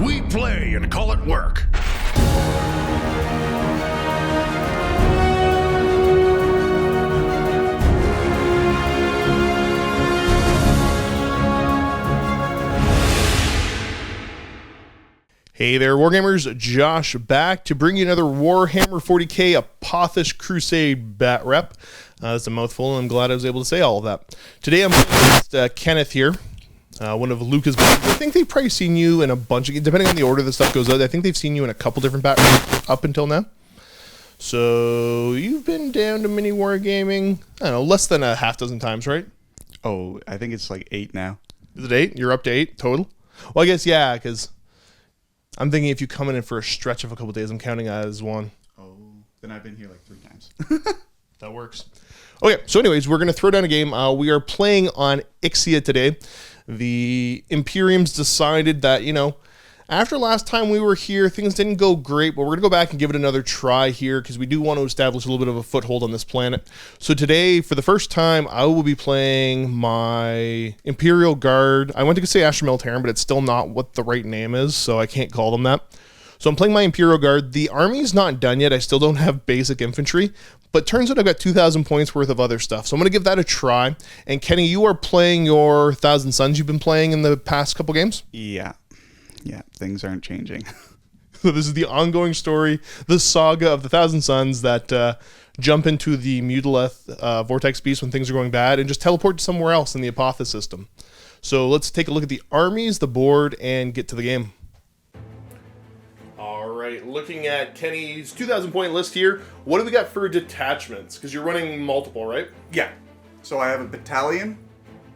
We play and call it work. Hey there, Wargamers. Josh back to bring you another Warhammer 40k Apothis Crusade bat rep. That's a mouthful, and I'm glad I was able to say all of that. Today I'm playing against Kenneth here, one of Luca's buddies. I think they've probably seen you in a bunch of, depending on the order the stuff goes out, I think they've seen you in a couple different bat reps up until now. So you've been down to MiniWarGaming, I don't know, less than a half dozen times, right? Oh, I think it's like 8 now. Is it 8? You're up to 8 total? Well, I guess, yeah, because I'm thinking if you come in for a stretch of a couple days, I'm counting as 1. Oh, then I've been here like 3 times. That works. Okay, so anyways, we're going to throw down a game. We are playing on Ixia today. The Imperium's decided that, you know, after last time we were here, things didn't go great, but we're going to go back and give it another try here because we do want to establish a little bit of a foothold on this planet. So today, for the first time, I will be playing my Imperial Guard. I went to say Astra Militarum, but it's still not what the right name is, so I can't call them that. So I'm playing my Imperial Guard. The army's not done yet. I still don't have basic infantry, but turns out I've got 2,000 points worth of other stuff. So I'm going to give that a try. And Kenny, you are playing your Thousand Suns you've been playing in the past couple games? Yeah, things aren't changing. So this is the ongoing story, the saga of the Thousand Suns that jump into the Mutileth Vortex Beast when things are going bad and just teleport to somewhere else in the Apothis system. So let's take a look at the armies, the board, and get to the game. All right, looking at Kenny's 2,000 point list here, what do we got for detachments? Because you're running multiple, right? Yeah. So I have a battalion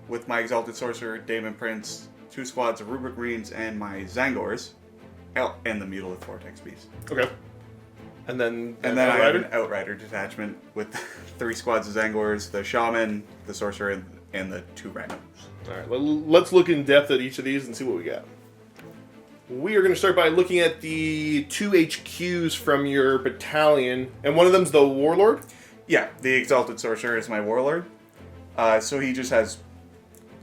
with my Exalted Sorcerer, Daemon Prince, 2 squads of Rubric Marines, and my Zangors, and the Mutileth Vortex Beast. Okay. And then I have an Outrider detachment with 3 squads of Zangors, the Shaman, the Sorcerer, and the 2 randoms. All right, let's look in depth at each of these and see what we got. We are going to start by looking at the 2 HQs from your battalion, and one of them's the Warlord? Yeah, the Exalted Sorcerer is my Warlord. So he just has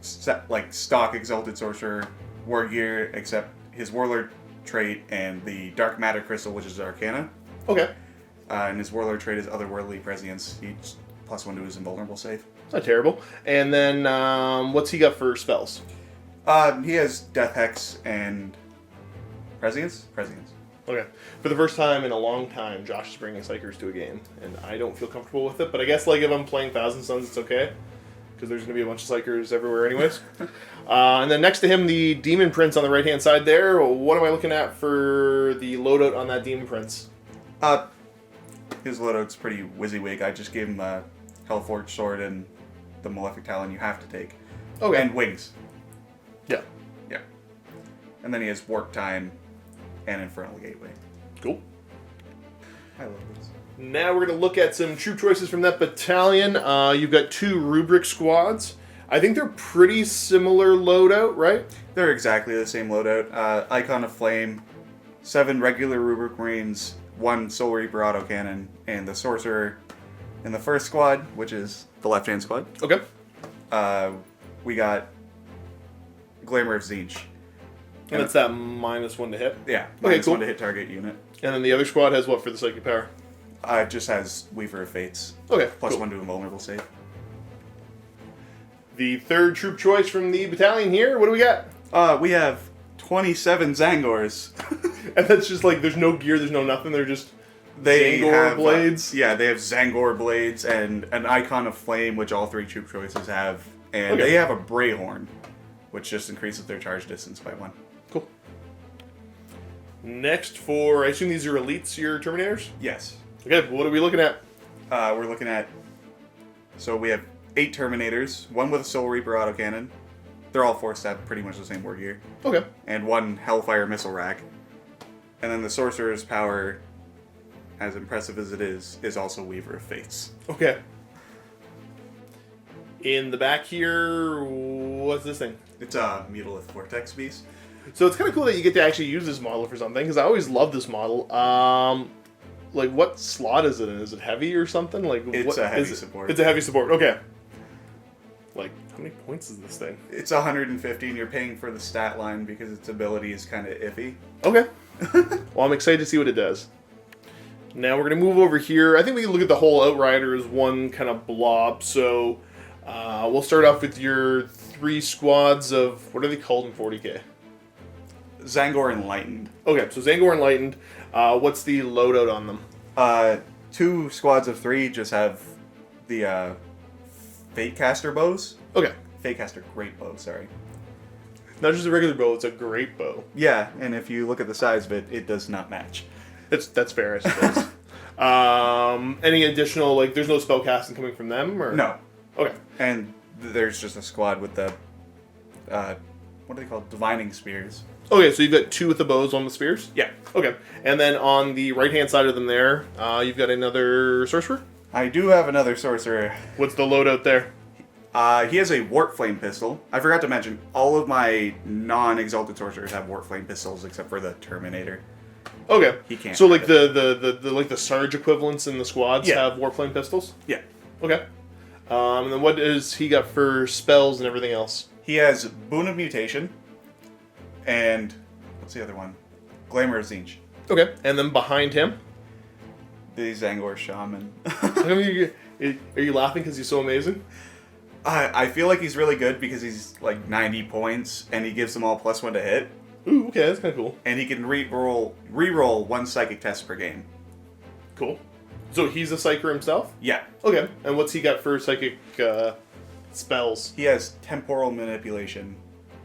stock Exalted Sorcerer war gear, except his Warlord trait and the Dark Matter Crystal, which is Arcana. Okay. And his Warlord trait is Otherworldly Prescience. He's +1 to his Invulnerable save. Not terrible. And then, what's he got for spells? He has Death Hex and Prescience? Prescience. Okay. For the first time in a long time, Josh is bringing Psykers to a game, and I don't feel comfortable with it, but I guess like if I'm playing Thousand Suns, it's okay, because there's going to be a bunch of Psykers everywhere anyways. And then next to him, the Demon Prince on the right-hand side there. What am I looking at for the loadout on that Demon Prince? His loadout's pretty WYSIWYG. I just gave him a Hellforged Sword and the Malefic Talon you have to take. Okay. And Wings. Yeah. Yeah. And then he has Warp Time and Infernal Gateway. Cool. I love this. Now we're going to look at some troop choices from that battalion. You've got 2 Rubric squads. I think they're pretty similar loadout, right? They're exactly the same loadout. Icon of Flame, 7 regular Rubric Marines, 1 Soul Reaper autocannon, and the Sorcerer in the first squad, which is the left-hand squad. Okay. We got Glamour of Tzeentch. And it's that -1 to hit? Yeah. Okay, cool. -1 to hit target unit. And then the other squad has what for the psychic power? It just has Weaver of Fates. Okay, +1 cool. to Invulnerable save. The third troop choice from the battalion here, what do we got? We have 27 Zangors. And that's just like, there's no gear, there's no nothing, they're just They Zangor have blades? Yeah, they have Zangor blades and an Icon of Flame, which all 3 troop choices have. And Okay. they have a Brayhorn, which just increases their charge distance by 1. Cool. Next for, I assume these are elites, your Terminators? Yes. Okay, what are we looking at? We're looking at... So we have 8 Terminators, 1 with a Soul Reaper autocannon. They're all 4-step, pretty much the same war gear. Okay. And 1 Hellfire Missile Rack. And then the Sorcerer's power, as impressive as it is also Weaver of Fates. Okay. In the back here, what's this thing? It's a Mutileth Vortex Beast. So it's kind of cool that you get to actually use this model for something, because I always love this model. Like, what slot is it in? Is it heavy or something? Like, It's what, a heavy is it? support. It's a heavy support, okay. Like, how many points is this thing? It's 150, and you're paying for the stat line because its ability is kind of iffy. Okay. Well, I'm excited to see what it does. Now we're going to move over here. I think we can look at the whole Outrider as one kind of blob. So we'll start off with your 3 squads of, what are they called in 40k? Zangor Enlightened. Okay, so Zangor Enlightened. What's the loadout on them? 2 squads of 3 just have the Fatecaster bows. Okay. Fatecaster great bow, sorry. Not just a regular bow, it's a great bow. Yeah, and if you look at the size of it, it does not match. That's fair, I suppose. Any additional, like, there's no spellcasting coming from them? Or? No. Okay. And there's just a squad with the, what are they called? Divining Spears. Okay, so you've got 2 with the bows on the spears? Yeah. Okay. And then on the right-hand side of them there, you've got another sorcerer? I do have another sorcerer. What's the loadout there? He has a Warp Flame pistol. I forgot to mention, all of my non-exalted sorcerers have Warp Flame pistols except for the Terminator. Okay. He can't. So like the Sarge equivalents in the squads have Warplane pistols? Yeah. Okay. And then what does he got for spells and everything else? He has Boon of Mutation, and what's the other one? Glamour of Tzeentch. Okay. And then behind him? The Zangor Shaman. Are you laughing because he's so amazing? I feel like he's really good because he's like 90 points, and he gives them all +1 to hit. Ooh, okay, that's kind of cool. And he can re-roll 1 psychic test per game. Cool. So he's a psyker himself? Yeah. Okay. And what's he got for psychic spells? He has Temporal Manipulation.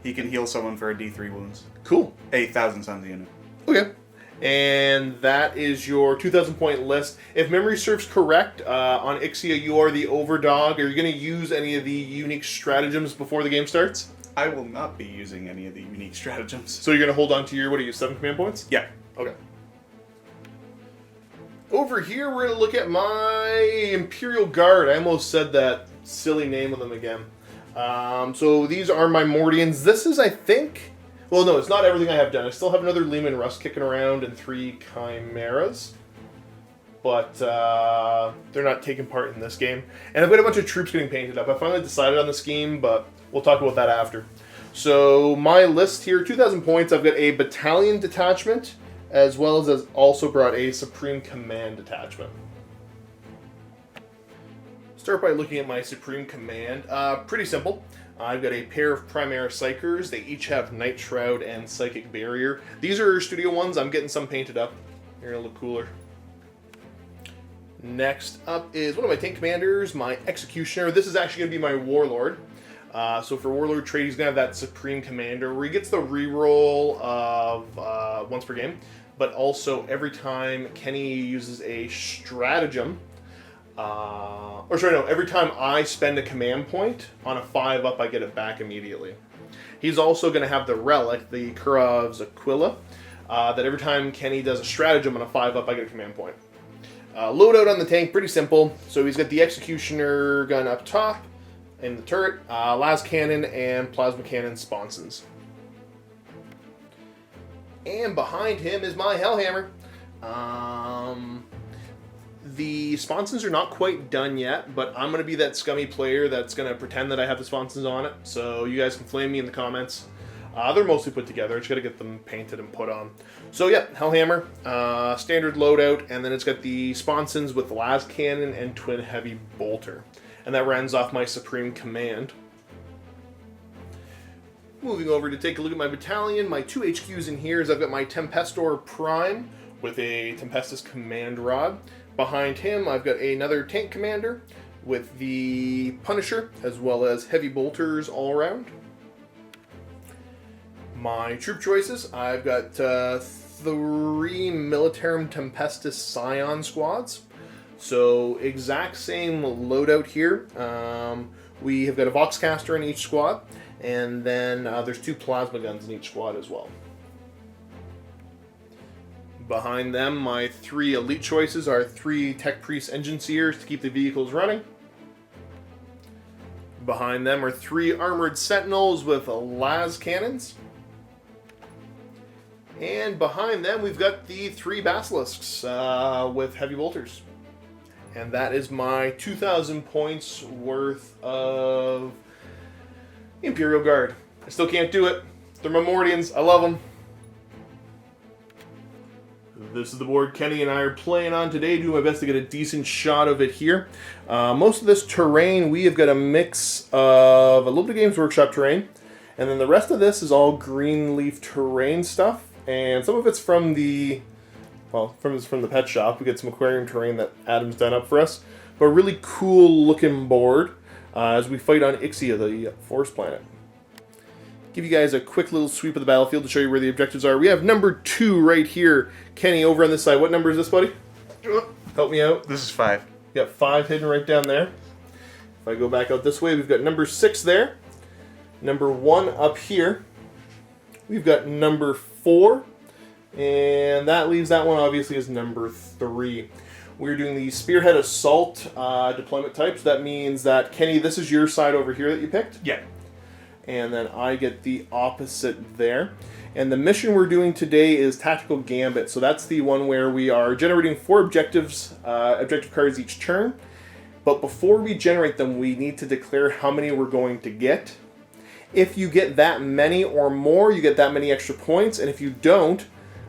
He can heal someone for a D3 wounds. Cool. A 1,000 Suns unit. Okay. And that is your 2,000 point list. If memory serves correct, on Ixia you are the overdog. Are you going to use any of the unique stratagems before the game starts? I will not be using any of the unique stratagems. So you're going to hold on to your, 7 command points? Yeah. Okay. Over here we're going to look at my Imperial Guard. I almost said that silly name of them again. So these are my Mordians. This is, I think... Well, no, it's not everything I have done. I still have another Lehman Russ kicking around and 3 Chimeras. But they're not taking part in this game. And I've got a bunch of troops getting painted up. I finally decided on the scheme, but we'll talk about that after. So my list here, 2,000 points. I've got a battalion detachment, as well as also brought a Supreme Command detachment. Start by looking at my Supreme Command. Pretty simple. I've got a pair of Primaris Psychers. They each have Night Shroud and Psychic Barrier. These are studio ones. I'm getting some painted up. They're going to look cooler. Next up is one of my tank commanders, my Executioner. This is actually going to be my Warlord. So for Warlord trait, he's going to have that Supreme Commander where he gets the reroll of once per game. But also every time Kenny uses a stratagem, every time I spend a command point on a 5-up, I get it back immediately. He's also going to have the relic, the Kurov's Aquila, that every time Kenny does a stratagem on a 5-up, I get a command point. Loadout on the tank, pretty simple. So he's got the Executioner gun up top in the turret, las cannon, and plasma cannon sponsons. And behind him is my Hellhammer. The sponsons are not quite done yet, but I'm going to be that scummy player that's going to pretend that I have the sponsons on it. So you guys can flame me in the comments. They're mostly put together. I just got to get them painted and put on. So yeah, Hellhammer, standard loadout, and then it's got the sponsons with las cannon and twin heavy bolter. And that rounds off my Supreme Command. Moving over to take a look at my battalion, my 2 HQs in here is I've got my Tempestor Prime with a Tempestus Command Rod. Behind him, I've got another tank commander with the Punisher, as well as heavy bolters all around. My troop choices, I've got 3 Militarum Tempestus Scion squads. So exact same loadout here. We have got a Voxcaster in each squad, and then there's 2 plasma guns in each squad as well. Behind them, my 3 elite choices are 3 Tech Priest Engine Seers to keep the vehicles running. Behind them are 3 Armored Sentinels with las cannons. And behind them, we've got the 3 Basilisks with heavy bolters. And that is my 2,000 points worth of Imperial Guard. I still can't do it. They're Memorians. I love them. This is the board Kenny and I are playing on today. Doing my best to get a decent shot of it here. Most of this terrain, we have got a mix of a little bit of Games Workshop terrain, and then the rest of this is all Greenleaf terrain stuff, and some of it's from the, well, from the pet shop. We get some aquarium terrain that Adam's done up for us, but a really cool looking board as we fight on Ixia, the forest planet. Give you guys a quick little sweep of the battlefield to show you where the objectives are. We have number 2 right here. Kenny, over on this side. What number is this, buddy? Help me out. This is 5. You got 5 hidden right down there. If I go back out this way, we've got number 6 there. Number 1 up here. We've got number 4. And that leaves that one, obviously, as number 3. We're doing the Spearhead Assault deployment types. That means that, Kenny, this is your side over here that you picked? Yeah. And then I get the opposite there. And the mission we're doing today is Tactical Gambit. So that's the one where we are generating 4 objectives, objective cards each turn. But before we generate them, we need to declare how many we're going to get. If you get that many or more, you get that many extra points. And if you don't,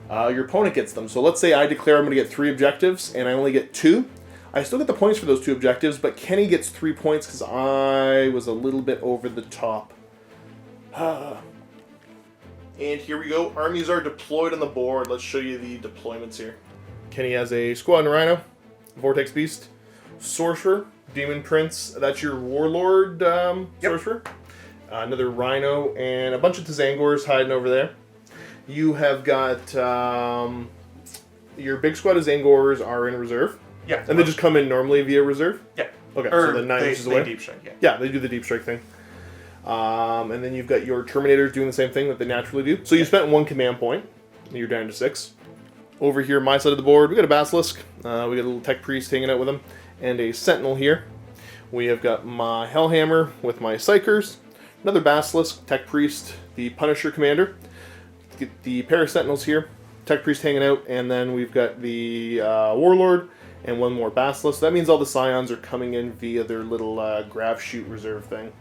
your opponent gets them. So let's say I declare I'm going to get 3 objectives and I only get 2. I still get the points for those 2 objectives, but Kenny gets 3 points because I was a little bit over the top. And here we go. Armies are deployed on the board. Let's show you the deployments here. Kenny has a Squadron Rhino, Vortex Beast, Sorcerer, Demon Prince. That's your Warlord Sorcerer. Another Rhino, and a bunch of Tzangors hiding over there. You have got your big squad of Tzangors are in reserve. Yeah. And they just come in normally via reserve? Yeah. Okay, so the 9 inches away. They deep strike, yeah. Yeah, they do the deep strike thing. And then you've got your Terminators doing the same thing that they naturally do. So you spent 1 command point, and you're down to 6. Over here, my side of the board, we got a Basilisk. We got a little Tech Priest hanging out with him, and a Sentinel here. We have got my Hellhammer with my Psychers, another Basilisk, Tech Priest, the Punisher Commander. Get the pair of Sentinels here, Tech Priest hanging out, and then we've got the Warlord and 1 more Basilisk. So that means all the Scions are coming in via their little grab shoot reserve thing.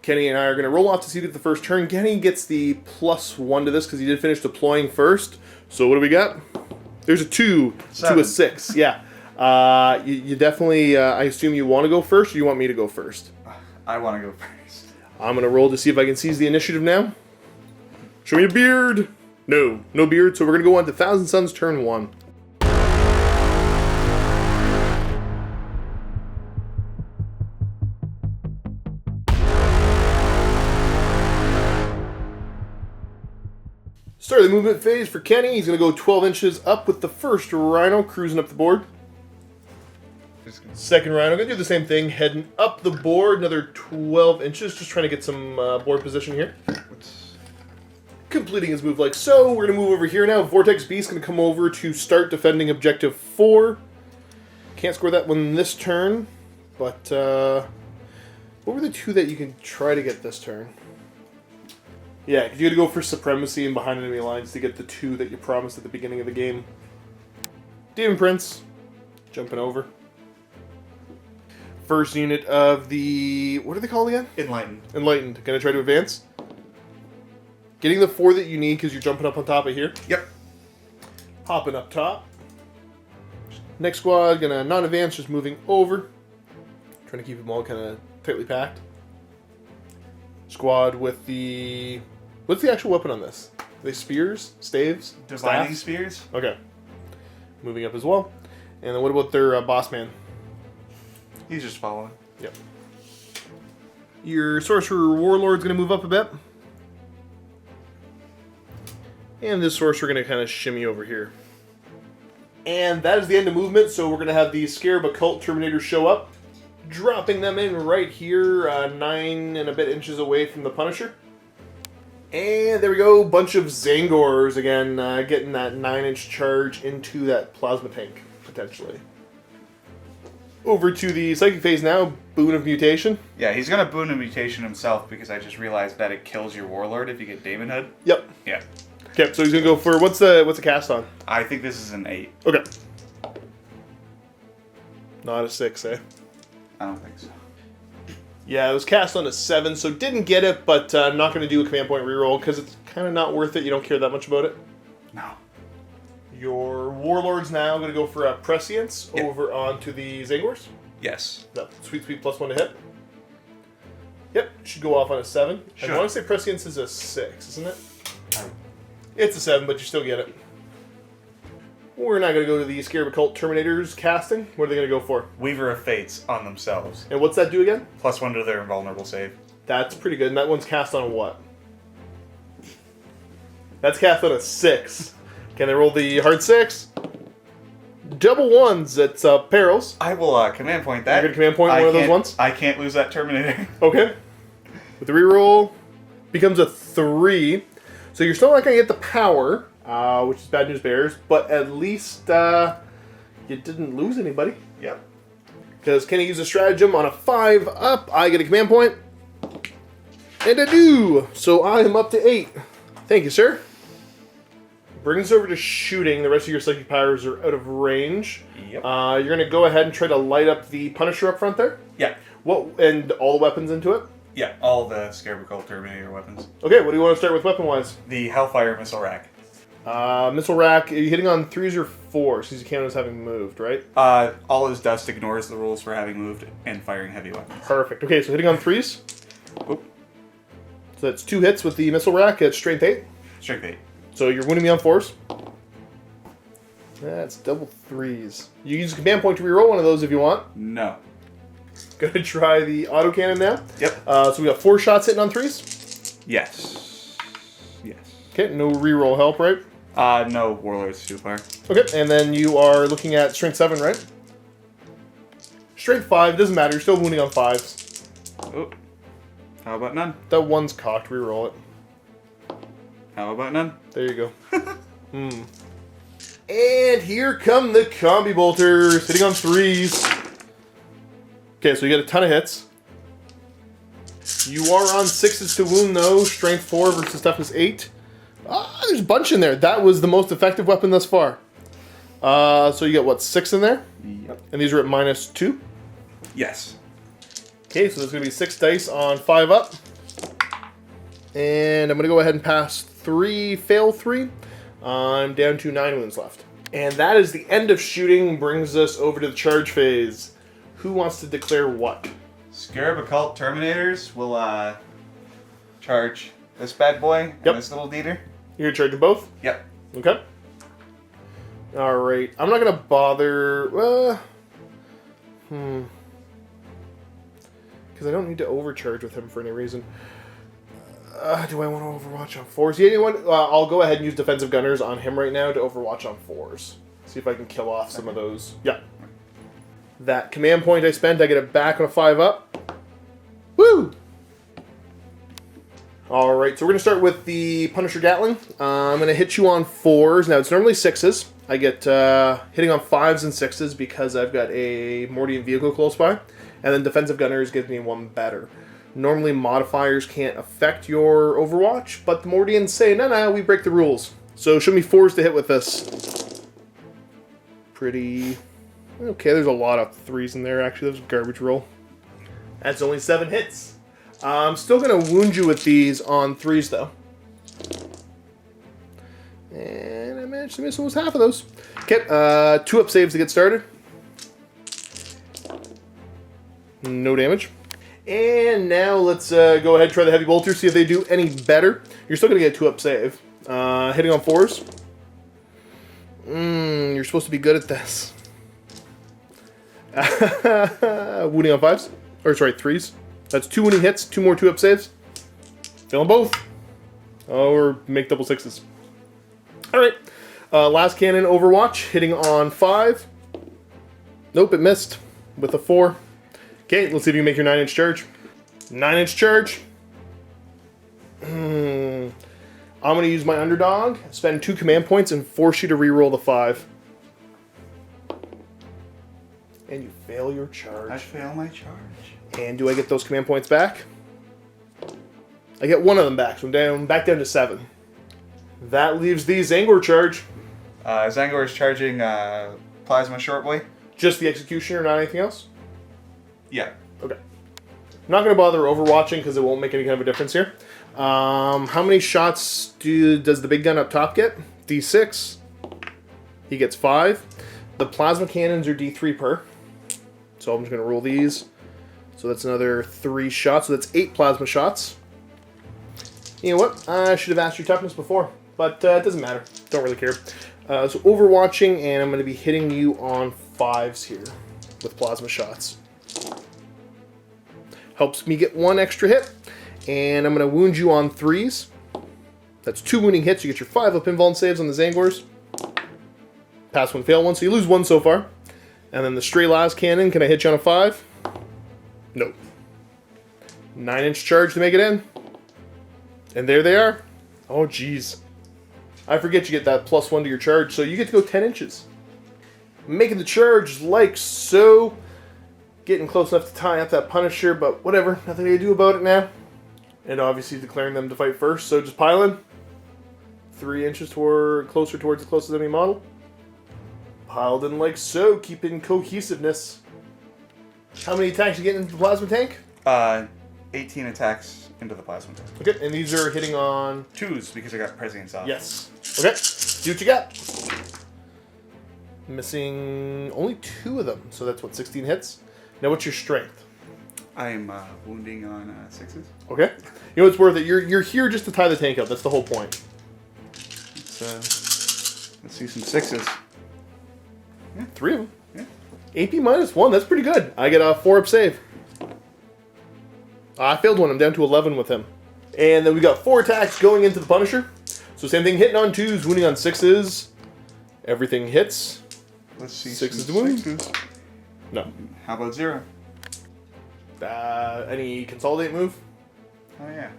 Kenny and I are going to roll off to see it the first turn. Kenny gets the +1 to this because he did finish deploying first. So what do we got? There's a 2 to a 6. Yeah. You definitely, I assume you want to go first, or you want me to go first? I want to go first. I'm going to roll to see if I can seize the initiative now. Show me a beard. No beard. So we're going to go on to Thousand Suns turn 1. Start of the movement phase for Kenny. He's going to go 12 inches up with the first Rhino cruising up the board. Second Rhino, going to do the same thing, heading up the board, another 12 inches, just trying to get some board position here. Completing his move like so. We're going to move over here now. Vortex Beast going to come over to start defending objective 4. Can't score that one this turn, but what were the 2 that you can try to get this turn? Yeah, because you got to go for Supremacy and behind enemy lines to get the 2 that you promised at the beginning of the game. Demon Prince, jumping over. First unit of the... what are they called again? Enlightened. Enlightened. Going to try to advance. Getting the 4 that you need because you're jumping up on top of here. Yep. Hopping up top. Next squad, going to not advance, just moving over. Trying to keep them all kind of tightly packed. Squad with the... what's the actual weapon on this? Are they spears? Staves? Divining Staffs? Spears? Okay. Moving up as well. And then what about their boss man? He's just following. Yep. Your Sorcerer Warlord's going to move up a bit. And this Sorcerer going to kind of shimmy over here. And that is the end of movement, so we're going to have the Scarab Occult Terminator show up. Dropping them in right here, 9 and a bit inches away from the Punisher. And there we go, bunch of Tzangors again, getting that 9-inch charge into that plasma tank, potentially. Over to the Psychic phase now, Boon of Mutation. Yeah, he's going to Boon of Mutation himself because I just realized that it kills your Warlord if you get Demon Hood. Yep. Yeah. Okay, so he's going to go for, what's the cast on? I think this is an 8. Okay. Not a 6, eh? I don't think so. Yeah, it was cast on a 7, so didn't get it, but I'm not going to do a command point reroll because it's kind of not worth it. You don't care that much about it. No. Your Warlord's now going to go for a Prescience over onto the Zangors. Yes. No, sweet, +1 to hit. Yep, should go off on a 7. Sure. I want to say Prescience is a 6, isn't it? It's a 7, but you still get it. We're not going to go to the Scarab Occult Terminators casting. What are they going to go for? Weaver of Fates on themselves. And what's that do again? +1 to their invulnerable save. That's pretty good. And that one's cast on a what? That's cast on a 6. Can they roll the hard 6? Double 1s. It's perils. I will command point that. You're going to command point one of those ones? I can't lose that Terminator. Okay. With the reroll, becomes a 3. So you're still not going to get the power, which is bad news bears, but at least you didn't lose anybody. Yep. Because can I use a stratagem on a 5 up? I get a command point. And I do. So I am up to 8. Thank you, sir. Brings us over to shooting. The rest of your psychic powers are out of range. Yep. You're going to go ahead and try to light up the Punisher up front there? Yeah. And all the weapons into it? Yeah, all the Scarab Occult Terminator weapons. Okay, what do you want to start with weapon-wise? The Hellfire Missile Rack. Missile Rack, are you hitting on 3s or 4s? Since you count as having moved, right? All his dust ignores the rules for having moved and firing heavy weapons. Perfect. Okay, so hitting on 3s. Oop. So that's 2 hits with the Missile Rack at strength 8. Strength 8. So you're wounding me on 4s. That's double 3s. You use a command point to reroll one of those if you want. No. Gonna try the autocannon now. Yep. So we got 4 shots hitting on 3s. Yes. Yes. Okay, no reroll help, right? No Warlord's too far. Okay, and then you are looking at strength 7, right? Strength 5, doesn't matter, you're still wounding on 5s. Oh. How about none? That one's cocked, reroll it. How about none? There you go. And here come the combi bolters, hitting on 3s. Okay, so you get a ton of hits. You are on 6s to wound though, strength 4 versus toughness 8. There's a bunch in there. That was the most effective weapon thus far. So you get what, 6 in there? Yep. And these are at -2? Yes. Okay, so there's going to be 6 dice on 5 up. And I'm going to go ahead and pass 3, fail 3. I'm down to 9 wounds left. And that is the end of shooting, brings us over to the charge phase. Who wants to declare what? Scarab Occult Terminators will charge this bad boy and this little deeder. You're going to charge them both? Yep. Okay. Alright, I'm not going to bother... Because I don't need to overcharge with him for any reason. Do I want to overwatch on 4s? Yeah, I'll go ahead and use defensive gunners on him right now to overwatch on 4s. See if I can kill off some of those. Yeah. That command point I spent, I get it back on a 5 up. Woo! Alright, so we're going to start with the Punisher Gatling. I'm going to hit you on 4s. Now, it's normally 6s. I get hitting on 5s and 6s because I've got a Mordian vehicle close by. And then defensive gunners gives me 1 better. Normally, modifiers can't affect your Overwatch, but the Mordians say, no, we break the rules. So show me 4s to hit with this. Pretty... Okay, there's a lot of 3s in there, actually. That was a garbage roll. That's only 7 hits. I'm still going to wound you with these on 3s, though. And I managed to miss almost half of those. Okay, 2-up saves to get started. No damage. And now let's go ahead and try the Heavy Bolter, see if they do any better. You're still going to get a 2-up save. Hitting on 4s. You're supposed to be good at this. Wounding on 5s. Or sorry, 3s. That's 2 wounding hits, 2 more 2-up saves. Failing both. Or make double 6s. Alright. Last cannon Overwatch. Hitting on 5. Nope, it missed. With a 4. Okay, let's see if you can make your 9-inch charge. 9-inch charge. I'm going to use my underdog, spend 2 command points, and force you to reroll the 5. And you fail your charge. I fail my charge. And do I get those command points back? I get 1 of them back, so I'm back down to 7. That leaves the Zangor charge. Zangor is charging Plasma Shortboy. Just the Executioner, not anything else? Yeah. Okay. I'm not going to bother overwatching because it won't make any kind of a difference here. How many shots does the big gun up top get? D6. He gets 5. The plasma cannons are D3 per. So I'm just going to roll these. So that's another 3 shots. So that's 8 plasma shots. You know what? I should have asked your toughness before. But it doesn't matter. Don't really care. So overwatching, and I'm going to be hitting you on 5s here with plasma shots. Helps me get 1 extra hit. And I'm going to wound you on 3s. That's 2 wounding hits. You get your 5 up invuln saves on the Zangors. Pass 1, fail 1, so you lose 1 so far. And then the stray las cannon, can I hit you on a 5? Nope. 9-inch charge to make it in. And there they are. Oh, jeez. I forget you get that +1 to your charge, so you get to go 10 inches. Making the charge like so. Getting close enough to tie up that Punisher, but whatever. Nothing to do about it now. And obviously declaring them to fight first, so just pile in. 3 inches closer towards the closest enemy model. Piled in like so, keeping cohesiveness. How many attacks you getting into the plasma tank? 18 attacks into the plasma tank. Okay, and these are hitting on 2s because I got prescience off. Yes. Okay, see what you got. Missing only 2 of them, so that's what, 16 hits? Now what's your strength? I'm wounding on 6s. Okay. You know it's worth it. You're here just to tie the tank up. That's the whole point. Let's see some 6s. Yeah, 3 of them. Yeah. AP -1. That's pretty good. I get a 4-up save. I failed one. I'm down to 11 with him. And then we got 4 attacks going into the Punisher. So same thing, hitting on 2s, wounding on 6s. Everything hits. Let's see 6s to some wound. 6s. No. How about 0? Any consolidate move? Oh yeah.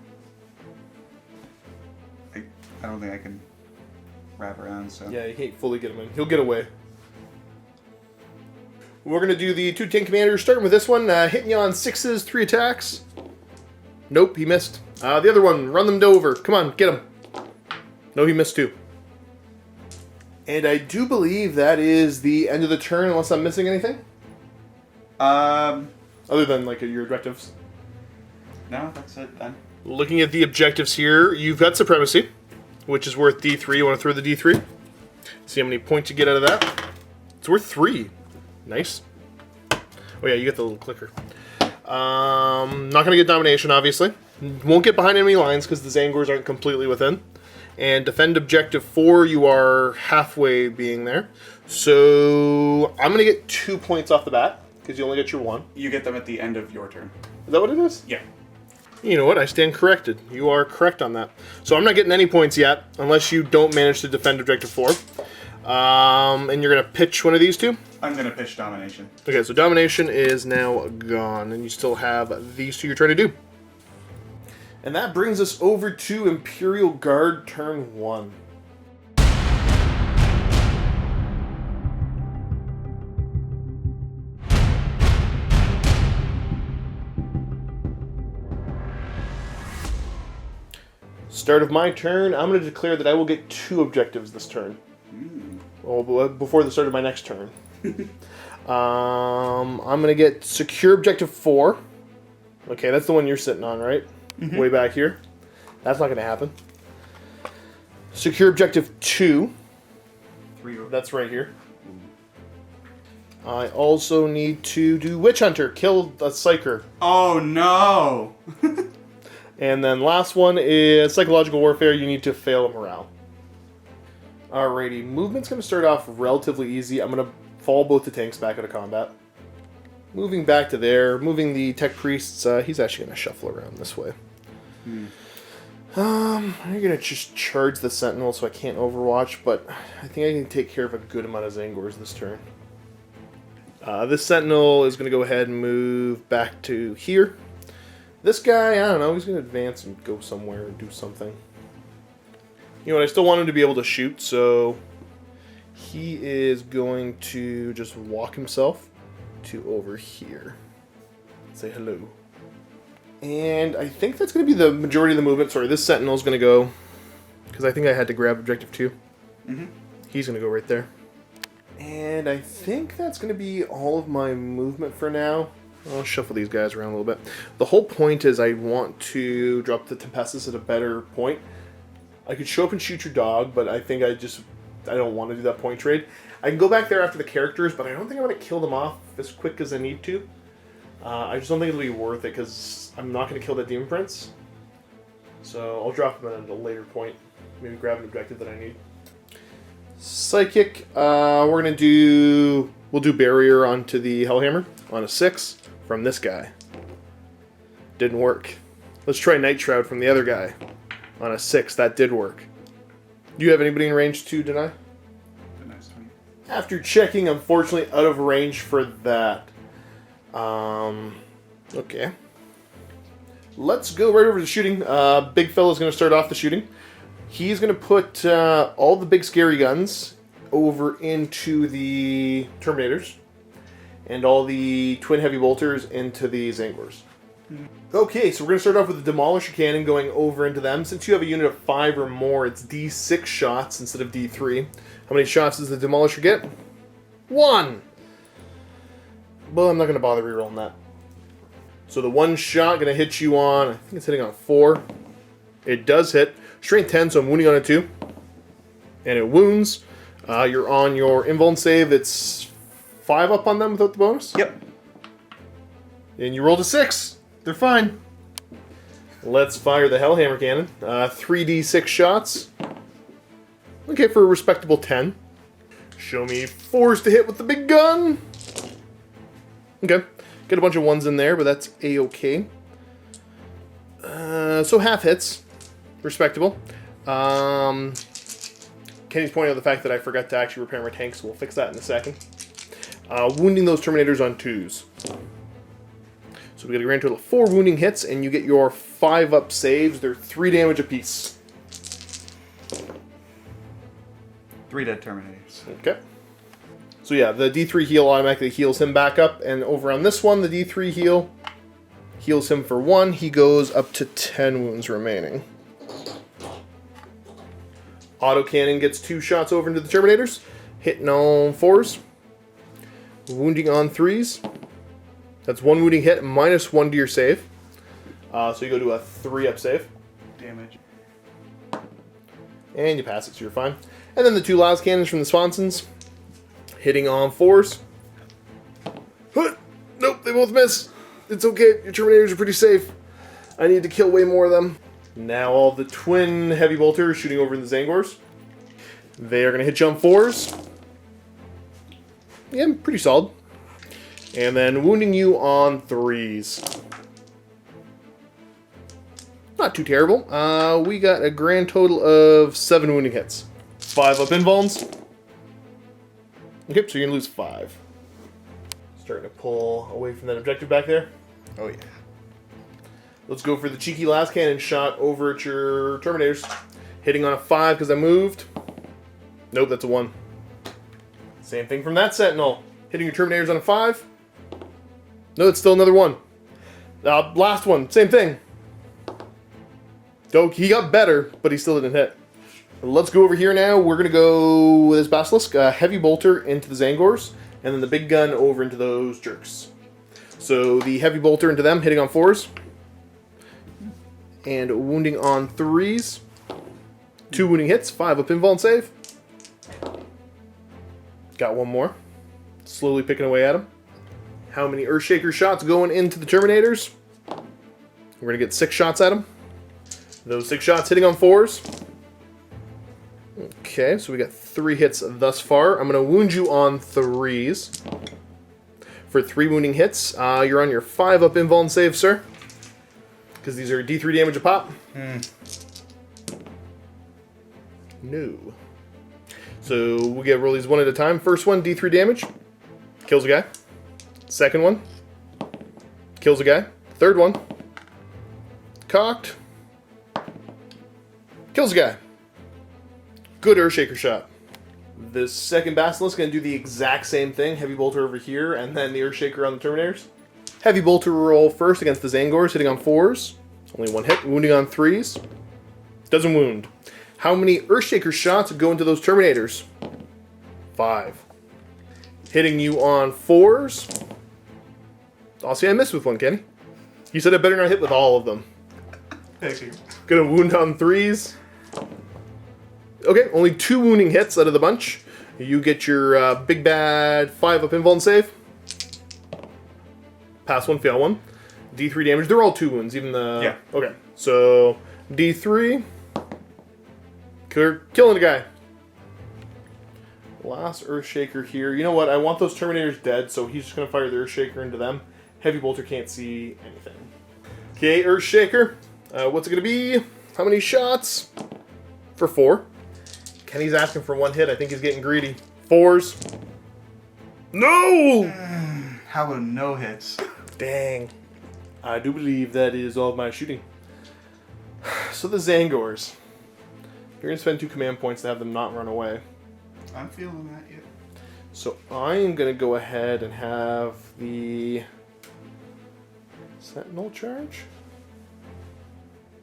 I don't think I can wrap around, so... Yeah, you can't fully get him in. He'll get away. We're going to do the 2 tank commanders, starting with this one. Hitting you on 6s, 3 attacks. Nope, he missed. The other one, run them over. Come on, get him. No, he missed 2. And I do believe that is the end of the turn, unless I'm missing anything. Other than, like, your objectives. No, that's it, done. Looking at the objectives here, you've got Supremacy, which is worth D3. You want to throw the D3? See how many points you get out of that. It's worth 3. Nice. Oh yeah, you get the little clicker. Not going to get Domination, obviously. Won't get behind enemy lines because the Zangors aren't completely within. And Defend Objective 4, you are halfway being there. So I'm going to get 2 points off the bat because you only get your 1. You get them at the end of your turn. Is that what it is? Yeah. You know what? I stand corrected. You are correct on that. So I'm not getting any points yet unless you don't manage to defend Objective 4. And you're going to pitch one of these 2? I'm going to pitch Domination. Okay, so Domination is now gone, and you still have these 2 you're trying to do. And that brings us over to Imperial Guard turn 1. Start of my turn, I'm going to declare that I will get 2 objectives this turn. Well, before the start of my next turn. I'm going to get Secure Objective 4. Okay, that's the one you're sitting on, right? Mm-hmm. Way back here. That's not going to happen. Secure Objective 2. 3. That's right here. I also need to do Witch Hunter. Kill a Psyker. Oh, no! And then last one is Psychological Warfare. You need to fail a morale. Alrighty, movement's going to start off relatively easy. I'm going to fall both the tanks back out of combat. Moving back to there, moving the Tech Priests, he's actually going to shuffle around this way. I'm going to just charge the Sentinel so I can't overwatch, but I think I can take care of a good amount of Zangors this turn. This Sentinel is going to go ahead and move back to here. This guy, I don't know, he's going to advance and go somewhere and do something. You know what, I still want him to be able to shoot, so he is going to just walk himself to over here. Say hello. And I think that's going to be the majority of the movement. Sorry, this Sentinel is going to go, because I think I had to grab Objective 2. Mm-hmm. He's going to go right there. And I think that's going to be all of my movement for now. I'll shuffle these guys around a little bit. The whole point is I want to drop the Tempestus at a better point. I could show up and shoot your dog, but I think I don't want to do that point trade. I can go back there after the characters, but I don't think I'm going to kill them off as quick as I need to. I just don't think it'll be worth it, because I'm not going to kill that Demon Prince. So I'll drop them at a later point. Maybe grab an objective that I need. Psychic, we'll do Barrier onto the Hellhammer on a 6 from this guy. Didn't work. Let's try Night Shroud from the other guy on a 6. That did work. Do you have anybody in range to deny? Nice 20. After checking, unfortunately, out of range for that. Okay. Let's go right over to the shooting. Big fella's going to start off the shooting. He's going to put all the big scary guns over into the Terminators, and all the twin heavy bolters into the Zangors. Okay, so we're going to start off with the Demolisher Cannon going over into them. Since you have a unit of 5 or more, it's D6 shots instead of D3. How many shots does the Demolisher get? 1! Well, I'm not going to bother rerolling that. So the 1 shot going to hit you on, I think it's hitting on 4. It does hit. Strength 10, so I'm wounding on a 2. And it wounds. You're on your invuln save. It's 5 up on them without the bonus? Yep. And you rolled a 6. They're fine. Let's fire the Hellhammer Cannon. 3d6 shots. Okay, for a respectable 10. Show me 4s to hit with the big gun. Okay. Get a bunch of 1s in there, but that's a-okay. So half hits. Respectable. Kenny's pointing out the fact that I forgot to actually repair my tank, so we'll fix that in a second. Wounding those Terminators on 2s. So we get a grand total of 4 wounding hits, and you get your 5 up saves. They're 3 damage apiece. 3 dead Terminators. Okay. So yeah, the D3 heal automatically heals him back up, and over on this one, the D3 heal heals him for 1. He goes up to 10 wounds remaining. Autocannon gets 2 shots over into the Terminators, hitting on 4s, wounding on 3s. That's 1 wounding hit, minus 1 to your save. So you go to a 3 up save. Damage. And you pass it, so you're fine. And then the 2 las cannons from the Sponsons, hitting on 4s. Nope, they both miss. It's okay, your Terminators are pretty safe. I need to kill way more of them. Now all the twin heavy bolters shooting over in the Zangors. They are going to hit you on 4s. Yeah, pretty solid. And then wounding you on 3s. Not too terrible. We got a grand total of 7 wounding hits. 5 up invulns. Okay, so you're going to lose 5. Starting to pull away from that objective back there. Oh yeah. Let's go for the cheeky last cannon shot over at your Terminators. Hitting on a 5 because I moved. Nope, that's a 1. Same thing from that Sentinel. Hitting your Terminators on a 5. No, it's still another 1. Last one, same thing. Oh, he got better, but he still didn't hit. Let's go over here now. We're going to go with this Basilisk. Heavy bolter into the Zangors, and then the big gun over into those jerks. So the heavy bolter into them, hitting on 4s. And wounding on 3s. 2 wounding hits, 5 up invuln save. Got 1 more. Slowly picking away at him. How many Earthshaker shots going into the Terminators? We're going to get 6 shots at him. Those 6 shots hitting on 4s. Okay, so we got 3 hits thus far. I'm going to wound you on 3s. For 3 wounding hits. You're on your 5 up invuln save, sir. Because these are D3 damage a pop. No. So we get roll these one at a time. First one, D3 damage. Kills a guy. Second one. Kills a guy. Third one. Cocked. Kills a guy. Good Earthshaker shot. The second Basilisk is going to do the exact same thing. Heavy bolter over here, and then the Earthshaker on the Terminators. Heavy bolter roll first against the Zangors, hitting on 4s. Only 1 hit. Wounding on 3s. Doesn't wound. How many Earthshaker shots go into those Terminators? 5. Hitting you on 4s. I'll see I missed with one, Kenny. You said I better not hit with all of them. Thank you. Gonna wound on 3s. Okay, only 2 wounding hits out of the bunch. You get your big bad 5-up invuln and save. Pass 1, fail 1. D3 damage. They're all 2 wounds, even the... Yeah. Okay, so D3. Killing a guy. Last Earthshaker here. You know what? I want those Terminators dead, so he's just going to fire the Earthshaker into them. Heavy Bolter can't see anything. Okay, Earthshaker. What's it going to be? How many shots? For 4. Kenny's asking for 1 hit. I think he's getting greedy. 4s. No! How about no hits? Dang. I do believe that is all of my shooting. So the Zangors. You're going to spend 2 command points to have them not run away. I'm feeling that, yeah. So I am going to go ahead and have the Sentinel charge.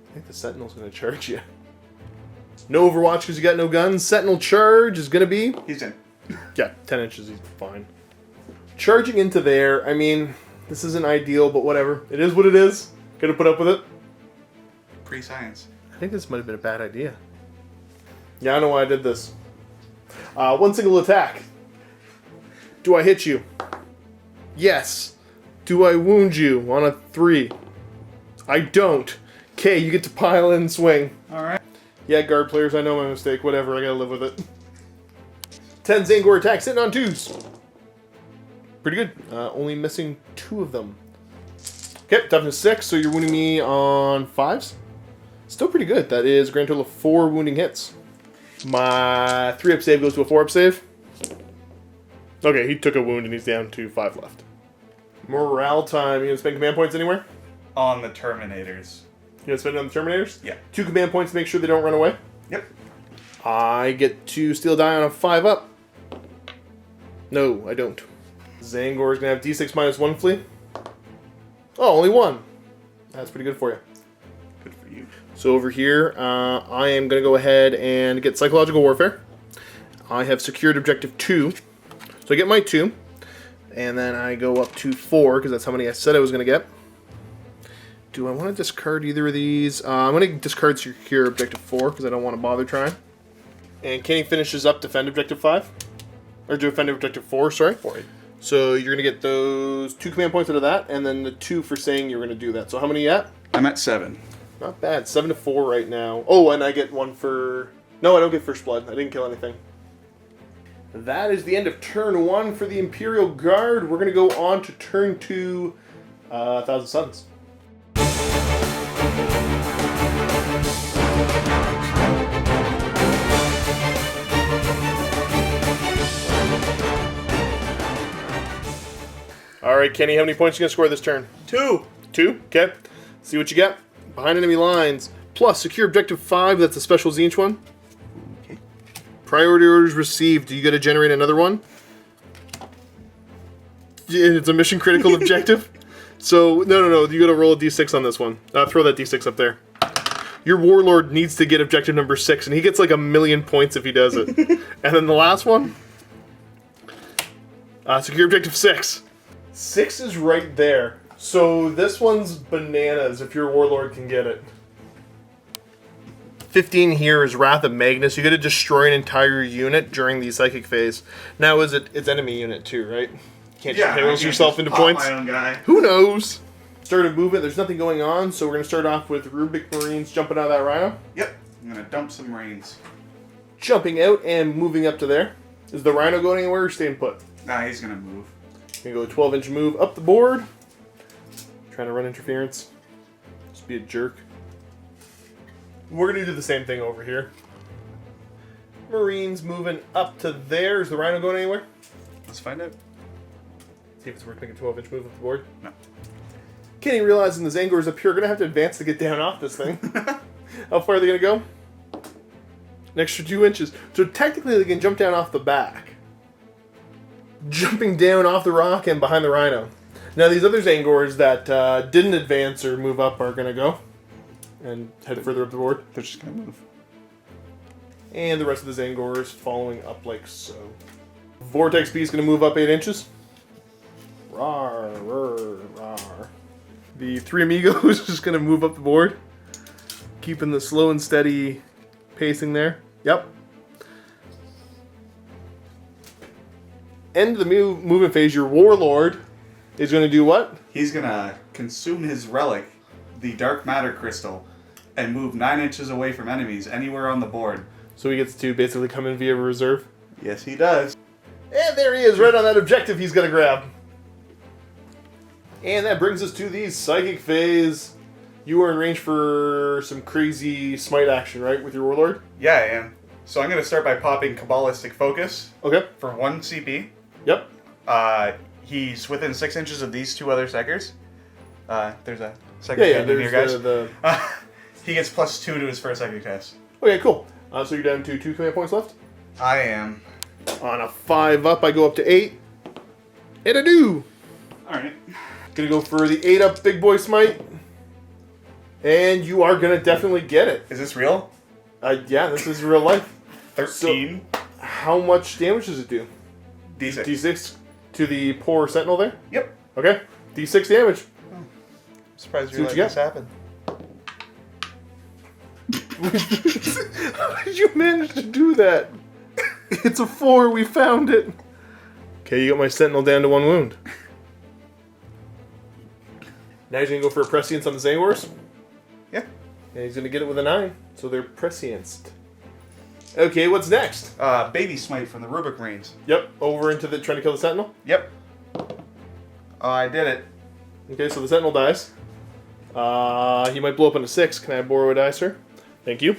I think the Sentinel's going to charge you. No Overwatch because you got no guns. Sentinel charge is going to be... He's in. Yeah, 10 inches, he's fine. Charging into there, I mean, this isn't ideal, but whatever. It is what it is. Gotta put up with it. Pre-science. I think this might have been a bad idea. Yeah, I know why I did this. 1 single attack. Do I hit you? Yes. Do I wound you on a 3? I don't. Okay, you get to pile in and swing. Alright. Yeah, guard players, I know my mistake. Whatever, I gotta live with it. 10 Zangor attacks, sitting on 2s. Pretty good. Only missing 2 of them. Okay, toughness 6, so you're wounding me on 5s. Still pretty good. That is a grand total of 4 wounding hits. My 3-up save goes to a 4-up save. Okay, he took a wound and he's down to 5 left. Morale time. You gonna spend command points anywhere? On the Terminators. You gonna spend it on the Terminators? Yeah. 2 command points to make sure they don't run away. Yep. I get to steal die on a 5-up. No, I don't. Zangor's gonna have D6 minus 1 flee. Oh, only 1. That's pretty good for you. Good for you. So over here, I am going to go ahead and get Psychological Warfare. I have secured objective 2. So I get my 2. And then I go up to 4, because that's how many I said I was going to get. Do I want to discard either of these? I'm going to discard secure objective 4, because I don't want to bother trying. And Kenny finishes up defend objective 5. Or defend objective 4, sorry. 4. So you're going to get those 2 command points out of that, and then the 2 for saying you're going to do that. So how many you at? I'm at 7. Not bad. 7 to 4 right now. Oh, and I get 1 for... No, I don't get first blood. I didn't kill anything. That is the end of turn 1 for the Imperial Guard. We're going to go on to turn 2, 1,000 Suns. All right, Kenny, how many points are you going to score this turn? 2. 2? Okay. See what you got. Behind enemy lines. Plus, secure objective 5. That's a special Tzeentch one. Okay. Priority orders received. Do you got to generate another one? Yeah, it's a mission critical objective. So, no. You got to roll a d6 on this one. Throw that d6 up there. Your warlord needs to get objective number 6, and he gets like 1,000,000 points if he does it. And then the last one. Secure objective 6. 6 is right there. So this one's bananas if your warlord can get it. 15 here is Wrath of Magnus. You got to destroy an entire unit during the psychic phase. Now is it's enemy unit too, right? Can't you impale yourself into points? My own guy. Who knows? Start of movement. There's nothing going on, so we're gonna start off with Rubik Marines jumping out of that Rhino. Yep. I'm gonna dump some Marines. Jumping out and moving up to there. Is the Rhino going anywhere or staying put? Nah, he's gonna move. Gonna go a 12-inch move up the board. Trying to run interference. Just be a jerk. We're gonna do the same thing over here. Marines moving up to there. Is the Rhino going anywhere? Let's find out. See if it's worth making a 12-inch move up the board. No. Kenny realizing the Zangors up here are gonna have to advance to get down off this thing. How far are they gonna go? An extra 2 inches. So technically they can jump down off the back. Jumping down off the rock and behind the Rhino. Now these other Zangors that didn't advance or move up are going to go and head further up the board. They're just going to move. And the rest of the Zangors following up like so. Vortex B is going to move up 8 inches. Rawr, rawr, rawr. The three amigos just gonna move up the board, keeping the slow and steady pacing there. Yep. End of the movement phase. Your warlord is gonna do what? He's gonna consume his relic, the dark matter crystal, and move 9 inches away from enemies anywhere on the board. So he gets to basically come in via reserve. Yes, he does. And there he is, right on that objective he's gonna grab. And that brings us to the psychic phase. You are in range for some crazy smite action, right, with your warlord? Yeah, I am. So I'm gonna start by popping Kabbalistic Focus Okay. for 1 CP. Yep. He's within 6 inches of these 2 other Seggers. There's a Segger Yeah, in here, guys. the... He gets +2 to his first psychic test. Okay, cool. So you're down to 2 command points left? I am. On a 5 up, I go up to 8. And I do! Alright. Gonna go for the 8 up big boy smite. And you are gonna definitely get it. Is this real? Yeah, this is real life. 13. So, how much damage does it do? D6. D6 to the poor sentinel there? Yep. Okay. D6 damage. I'm surprised See you what let you this got. happen. How did you manage to do that? It's a 4, we found it. Okay, you got my sentinel down to 1 wound. Now he's gonna go for a prescience on the Zangors. Yeah. And he's gonna get it with a 9, so they're prescienced. Okay, what's next? Baby Smite from the Rubik Marines. Yep, over into the trying to kill the sentinel. Yep. I did it. Okay, so the sentinel dies. He might blow up into 6. Can I borrow a die, sir? Thank you.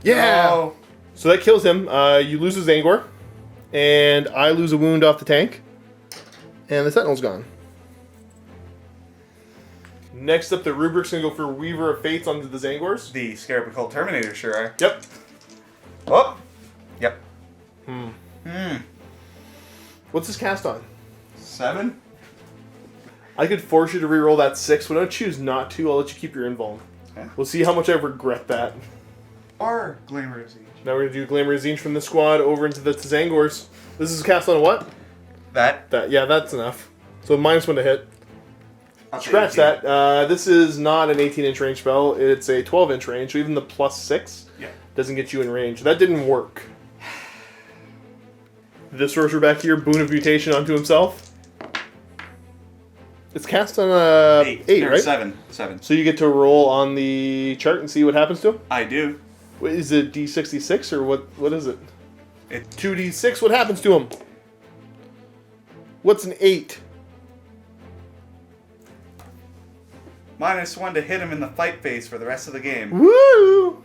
Yeah! Oh. So that kills him. You lose his Angor. And I lose a wound off the tank. And the sentinel's gone. Next up, the Rubric's going to go for Weaver of Fates onto the Zangors. The Scarab Occult Terminator, sure are. Yep. Oh! Yep. What's his cast on? 7? I could force you to reroll that 6, but I choose not to. I'll let you keep your invuln. Okay. We'll see how much I regret that. Or Glamour of Siege. Now we're going to do Glamour Tzeentch from this squad over into the Zangors. This is cast on what? That. Yeah, that's enough. So -1 to hit. I'll take Scratch 18. that. This is not an 18-inch range spell. It's a 12-inch range, so even the +6 doesn't get you in range. That didn't work. This sorcerer back here, Boon of Mutation onto himself. It's cast on a 8, right? 7. So you get to roll on the chart and see what happens to him? I do. Wait, is it D66 or what is it? It's 2D6, what happens to him? What's an 8? -1 to hit him in the fight phase for the rest of the game. Woo!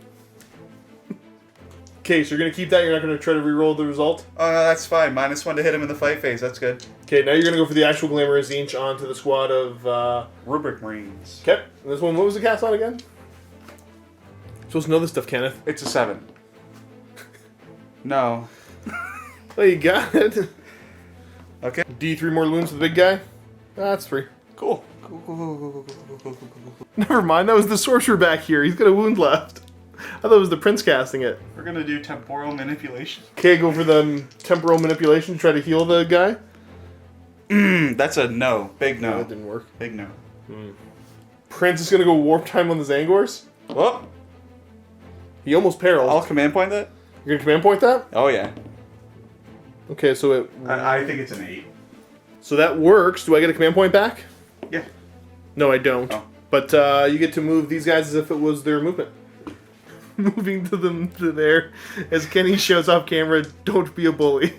Okay, so you're going to keep that, you're not going to try to re-roll the result? Oh, no, that's fine. -1 to hit him in the fight phase. That's good. Okay, now you're going to go for the actual Glamour Tzeentch onto the squad of... Rubric Marines. Okay, and this one, what was the cast on again? Supposed to know this stuff, Kenneth. It's a 7. No. Oh, you got it. Okay. D3 more wounds to the big guy? That's 3. Cool. Never mind, that was the sorcerer back here. He's got a wound left. I thought it was the prince casting it. We're gonna do temporal manipulation. Okay, go for the temporal manipulation to try to heal the guy. That's a no. Big no. That didn't work. Big no. Prince is going to go warp time on the Zangors. Whoop. He almost periled. I'll command point that? You're going to command point that? Oh, yeah. Okay, so it... I think it's an 8. So that works. Do I get a command point back? Yeah. No, I don't. Oh. But you get to move these guys as if it was their movement. Moving to them to there. As Kenny shows off camera, don't be a bully.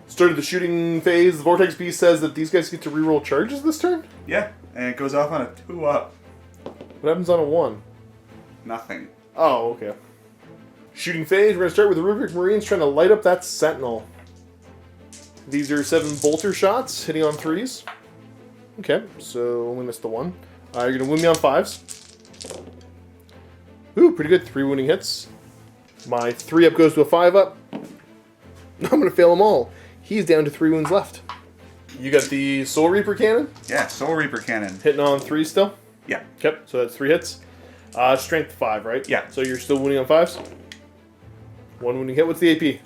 Started the shooting phase. The Vortex Beast says that these guys get to reroll charges this turn? Yeah, and it goes off on a 2-up. What happens on a 1? Nothing. Oh, okay. Shooting phase. We're going to start with the Rubric Marines trying to light up that Sentinel. These are 7 bolter shots, hitting on 3s. Okay, so only missed the 1. You're going to wound me on 5s. Ooh, pretty good. 3 wounding hits. My 3 up goes to a 5 up. I'm going to fail them all. He's down to 3 wounds left. You got the Soul Reaper cannon? Yeah, Soul Reaper cannon. Hitting on 3 still? Yeah. Okay, so that's 3 hits. Strength 5, right? Yeah. So you're still wounding on 5s? 1 wounding hit. What's the AP?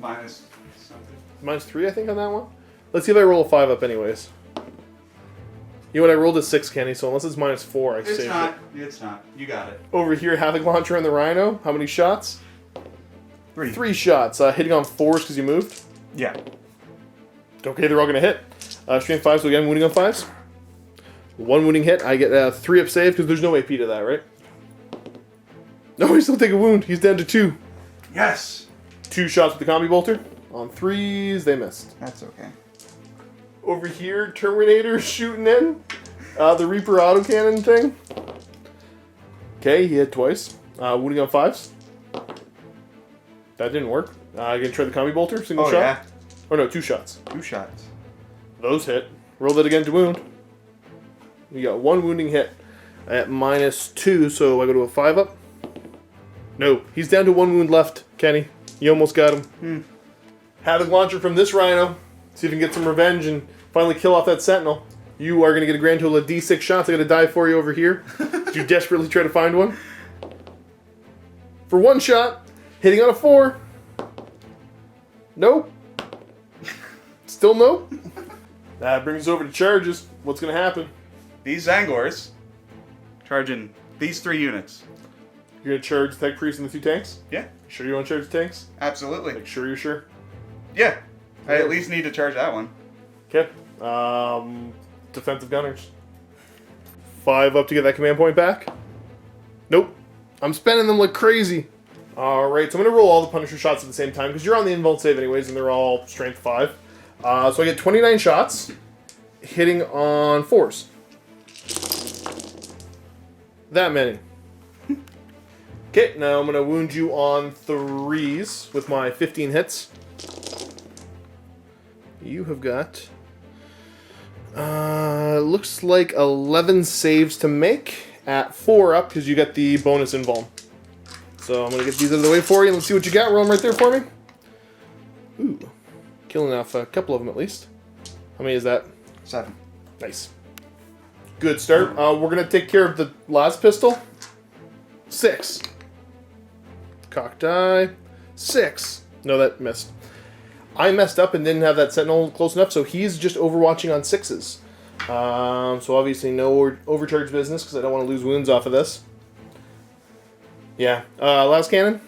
Minus something. -3, I think, on that one. Let's see if I roll a 5 up anyways. You know what? I rolled a 6, Kenny, so unless it's -4, I It's saved not. it. It's not. You got it. Over here, Havoc Launcher on the Rhino. How many shots? 3. 3 shots. Hitting on 4s because you moved. Yeah. Okay, they're all going to hit. Strength 5, so again, wounding on 5s. 1 wounding hit. I get 3 up save because there's no AP to that, right? No, he's still taking a wound. He's down to 2. Yes. 2 shots with the Combi Bolter. On 3s, they missed. That's okay. Over here, Terminator shooting in. The Reaper autocannon thing. Okay, he hit twice. Wounding on 5s. That didn't work. I can try the Combi Bolter, single shot. Yeah. Oh no, 2 shots. 2 shots. Those hit. Roll that again to wound. We got 1 wounding hit at -2, so I go to a 5 up. No, he's down to 1 wound left, Kenny. You almost got him. Havoc Launcher from this Rhino. See if you can get some revenge and finally kill off that Sentinel. You are going to get a grand total of D6 shots. I'm going to die for you over here. You desperately try to find one. For 1 shot, hitting on a 4. Nope. Still nope. That brings us over to charges. What's going to happen? These Zangors charging these 3 units. You're going to charge the Tech Priest and the 2 tanks? Yeah. Sure you want to charge the tanks? Absolutely. Like, sure you're sure? Yeah. I at least need to charge that one. Okay. Defensive gunners. 5 up to get that command point back. Nope. I'm spending them like crazy. Alright, so I'm going to roll all the Punisher shots at the same time, because you're on the invuln save anyways, and they're all strength 5. So I get 29 shots, hitting on 4s. That many. Okay, now I'm going to wound you on 3s with my 15 hits. You have got, looks like 11 saves to make at 4 up, because you got the bonus invuln. So I'm going to get these out of the way for you, and let's see what you got. Roll them right there for me. Ooh, killing off a couple of them at least. How many is that? 7. Nice. Good start. We're going to take care of the last pistol. 6. Cock die. 6. No, that missed. I messed up and didn't have that Sentinel close enough, so he's just overwatching on 6s. So obviously no overcharge business, because I don't want to lose wounds off of this. Yeah. Last cannon.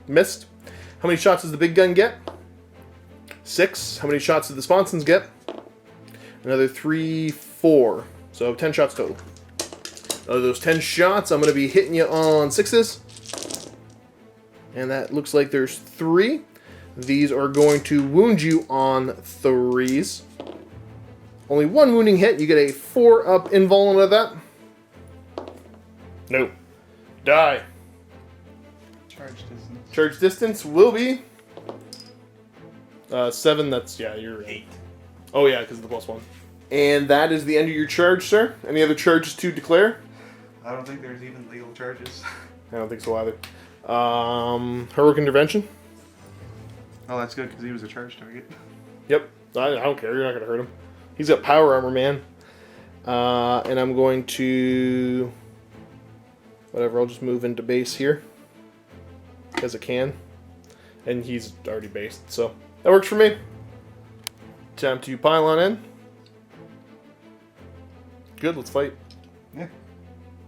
Missed. How many shots does the big gun get? 6. How many shots did the sponsons get? Another 3, 4. So 10 shots total. Out of those 10 shots, I'm going to be hitting you on 6s. And that looks like there's 3. These are going to wound you on 3s. Only 1 wounding hit. You get a 4 up invuln out of that. Nope. Die. Charge distance. Charge distance will be 7. That's, yeah, you're 8. Oh yeah, because of the +1. And that is the end of your charge, sir. Any other charges to declare? I don't think there's even legal charges. I don't think so either. Heroic intervention. Oh, that's good because he was a charge target. Yep. I don't care. You're not going to hurt him. He's got power armor, man. And I'm going to... Whatever, I'll just move into base here. Because I can. And he's already based, so that works for me. Time to pile on in. Good, let's fight. Yeah.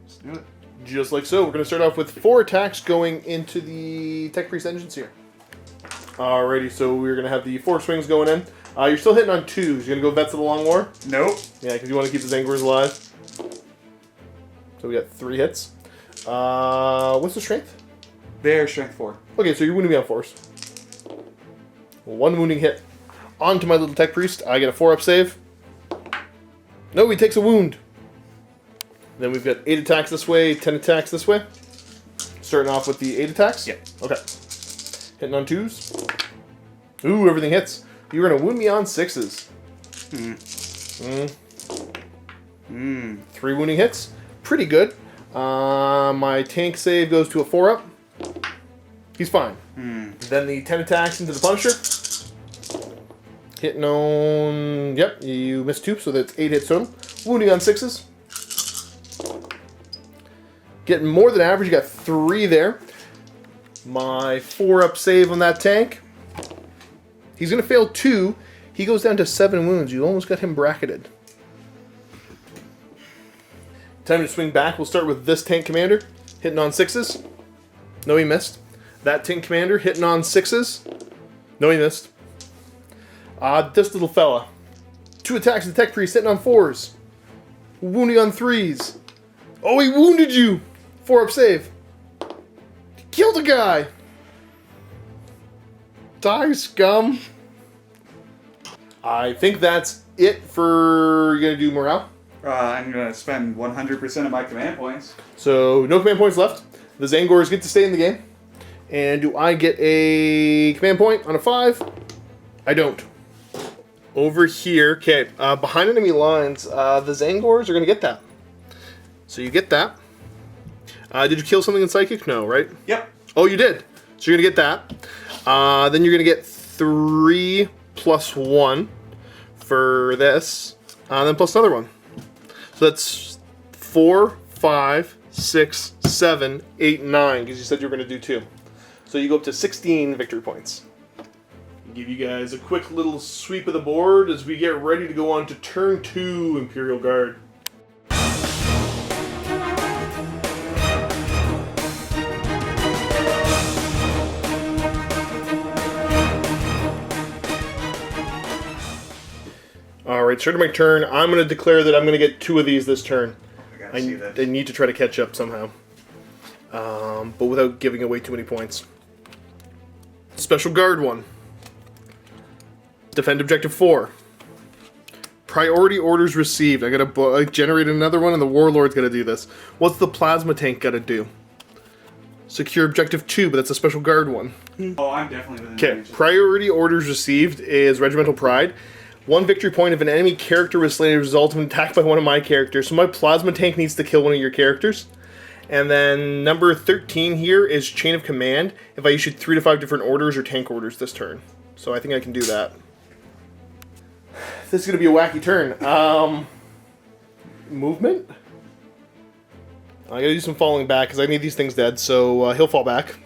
Let's do it. Just like so. We're going to start off with 4 attacks going into the Tech Priest engines here. Alrighty, so we're going to have the 4 swings going in. You're still hitting on 2s. You're going to go Vets of the Long War? Nope. Yeah, because you want to keep the Zangors alive. So we got 3 hits. What's the strength? They're strength 4. Okay, so you're wounding me on 4s. 1 wounding hit. On to my little Tech Priest. I get a 4 up save. No, he takes a wound. Then we've got 8 attacks this way, 10 attacks this way. Starting off with the 8 attacks? Yeah. Okay. Hitting on 2s. Ooh, everything hits. You're going to wound me on 6s. 3 wounding hits. Pretty good. My tank save goes to a 4 up. He's fine. Then the 10 attacks into the Punisher. Hitting on... Yep, you missed 2, so that's 8 hits total. Wounding on 6s. Getting more than average. You got 3 there. My 4 up save on that tank. He's going to fail 2. He goes down to 7 wounds. You almost got him bracketed. Time to swing back. We'll start with this tank commander, hitting on 6s. No, he missed. That tank commander, hitting on 6s. No, he missed. This little fella. 2 attacks with the tech priest, hitting on 4s. Wounding on 3s. Oh, he wounded you! 4-up save. Killed a guy! Die, scum. I think that's it for... You're going to do morale? I'm going to spend 100% of my command points. So, no command points left. The Zangors get to stay in the game. And do I get a command point on a 5? I don't. Over here, okay, behind enemy lines, the Zangors are going to get that. So you get that. Did you kill something in Psychic? No, right? Yep. Oh, you did. So you're going to get that. Then you're going to get 3 plus 1 for this. Then plus another one. So that's 4, 5, 6, 7, 8, 9, because you said you were going to do 2. So you go up to 16 victory points. Give you guys a quick little sweep of the board as we get ready to go on to turn 2 Imperial Guard. Alright, starting my turn, I'm going to declare that I'm going to get 2 of these this turn. I need to try to catch up somehow. But without giving away too many points. Special Guard 1. Defend Objective 4. Priority orders received. I gotta generate another one, and the Warlord's gotta do this. What's the Plasma Tank gotta do? Secure Objective 2, but that's a Special Guard 1. Oh, I'm definitely within Okay, range. priority orders received is Regimental Pride. 1 victory point if an enemy character was slain as a result of an attack by one of my characters. So my Plasma Tank needs to kill one of your characters. And then number 13 here is Chain of Command. If I issued 3 to 5 different orders or tank orders this turn. So I think I can do that. This is going to be a wacky turn. Movement? I gotta do some falling back because I need these things dead, so he'll fall back.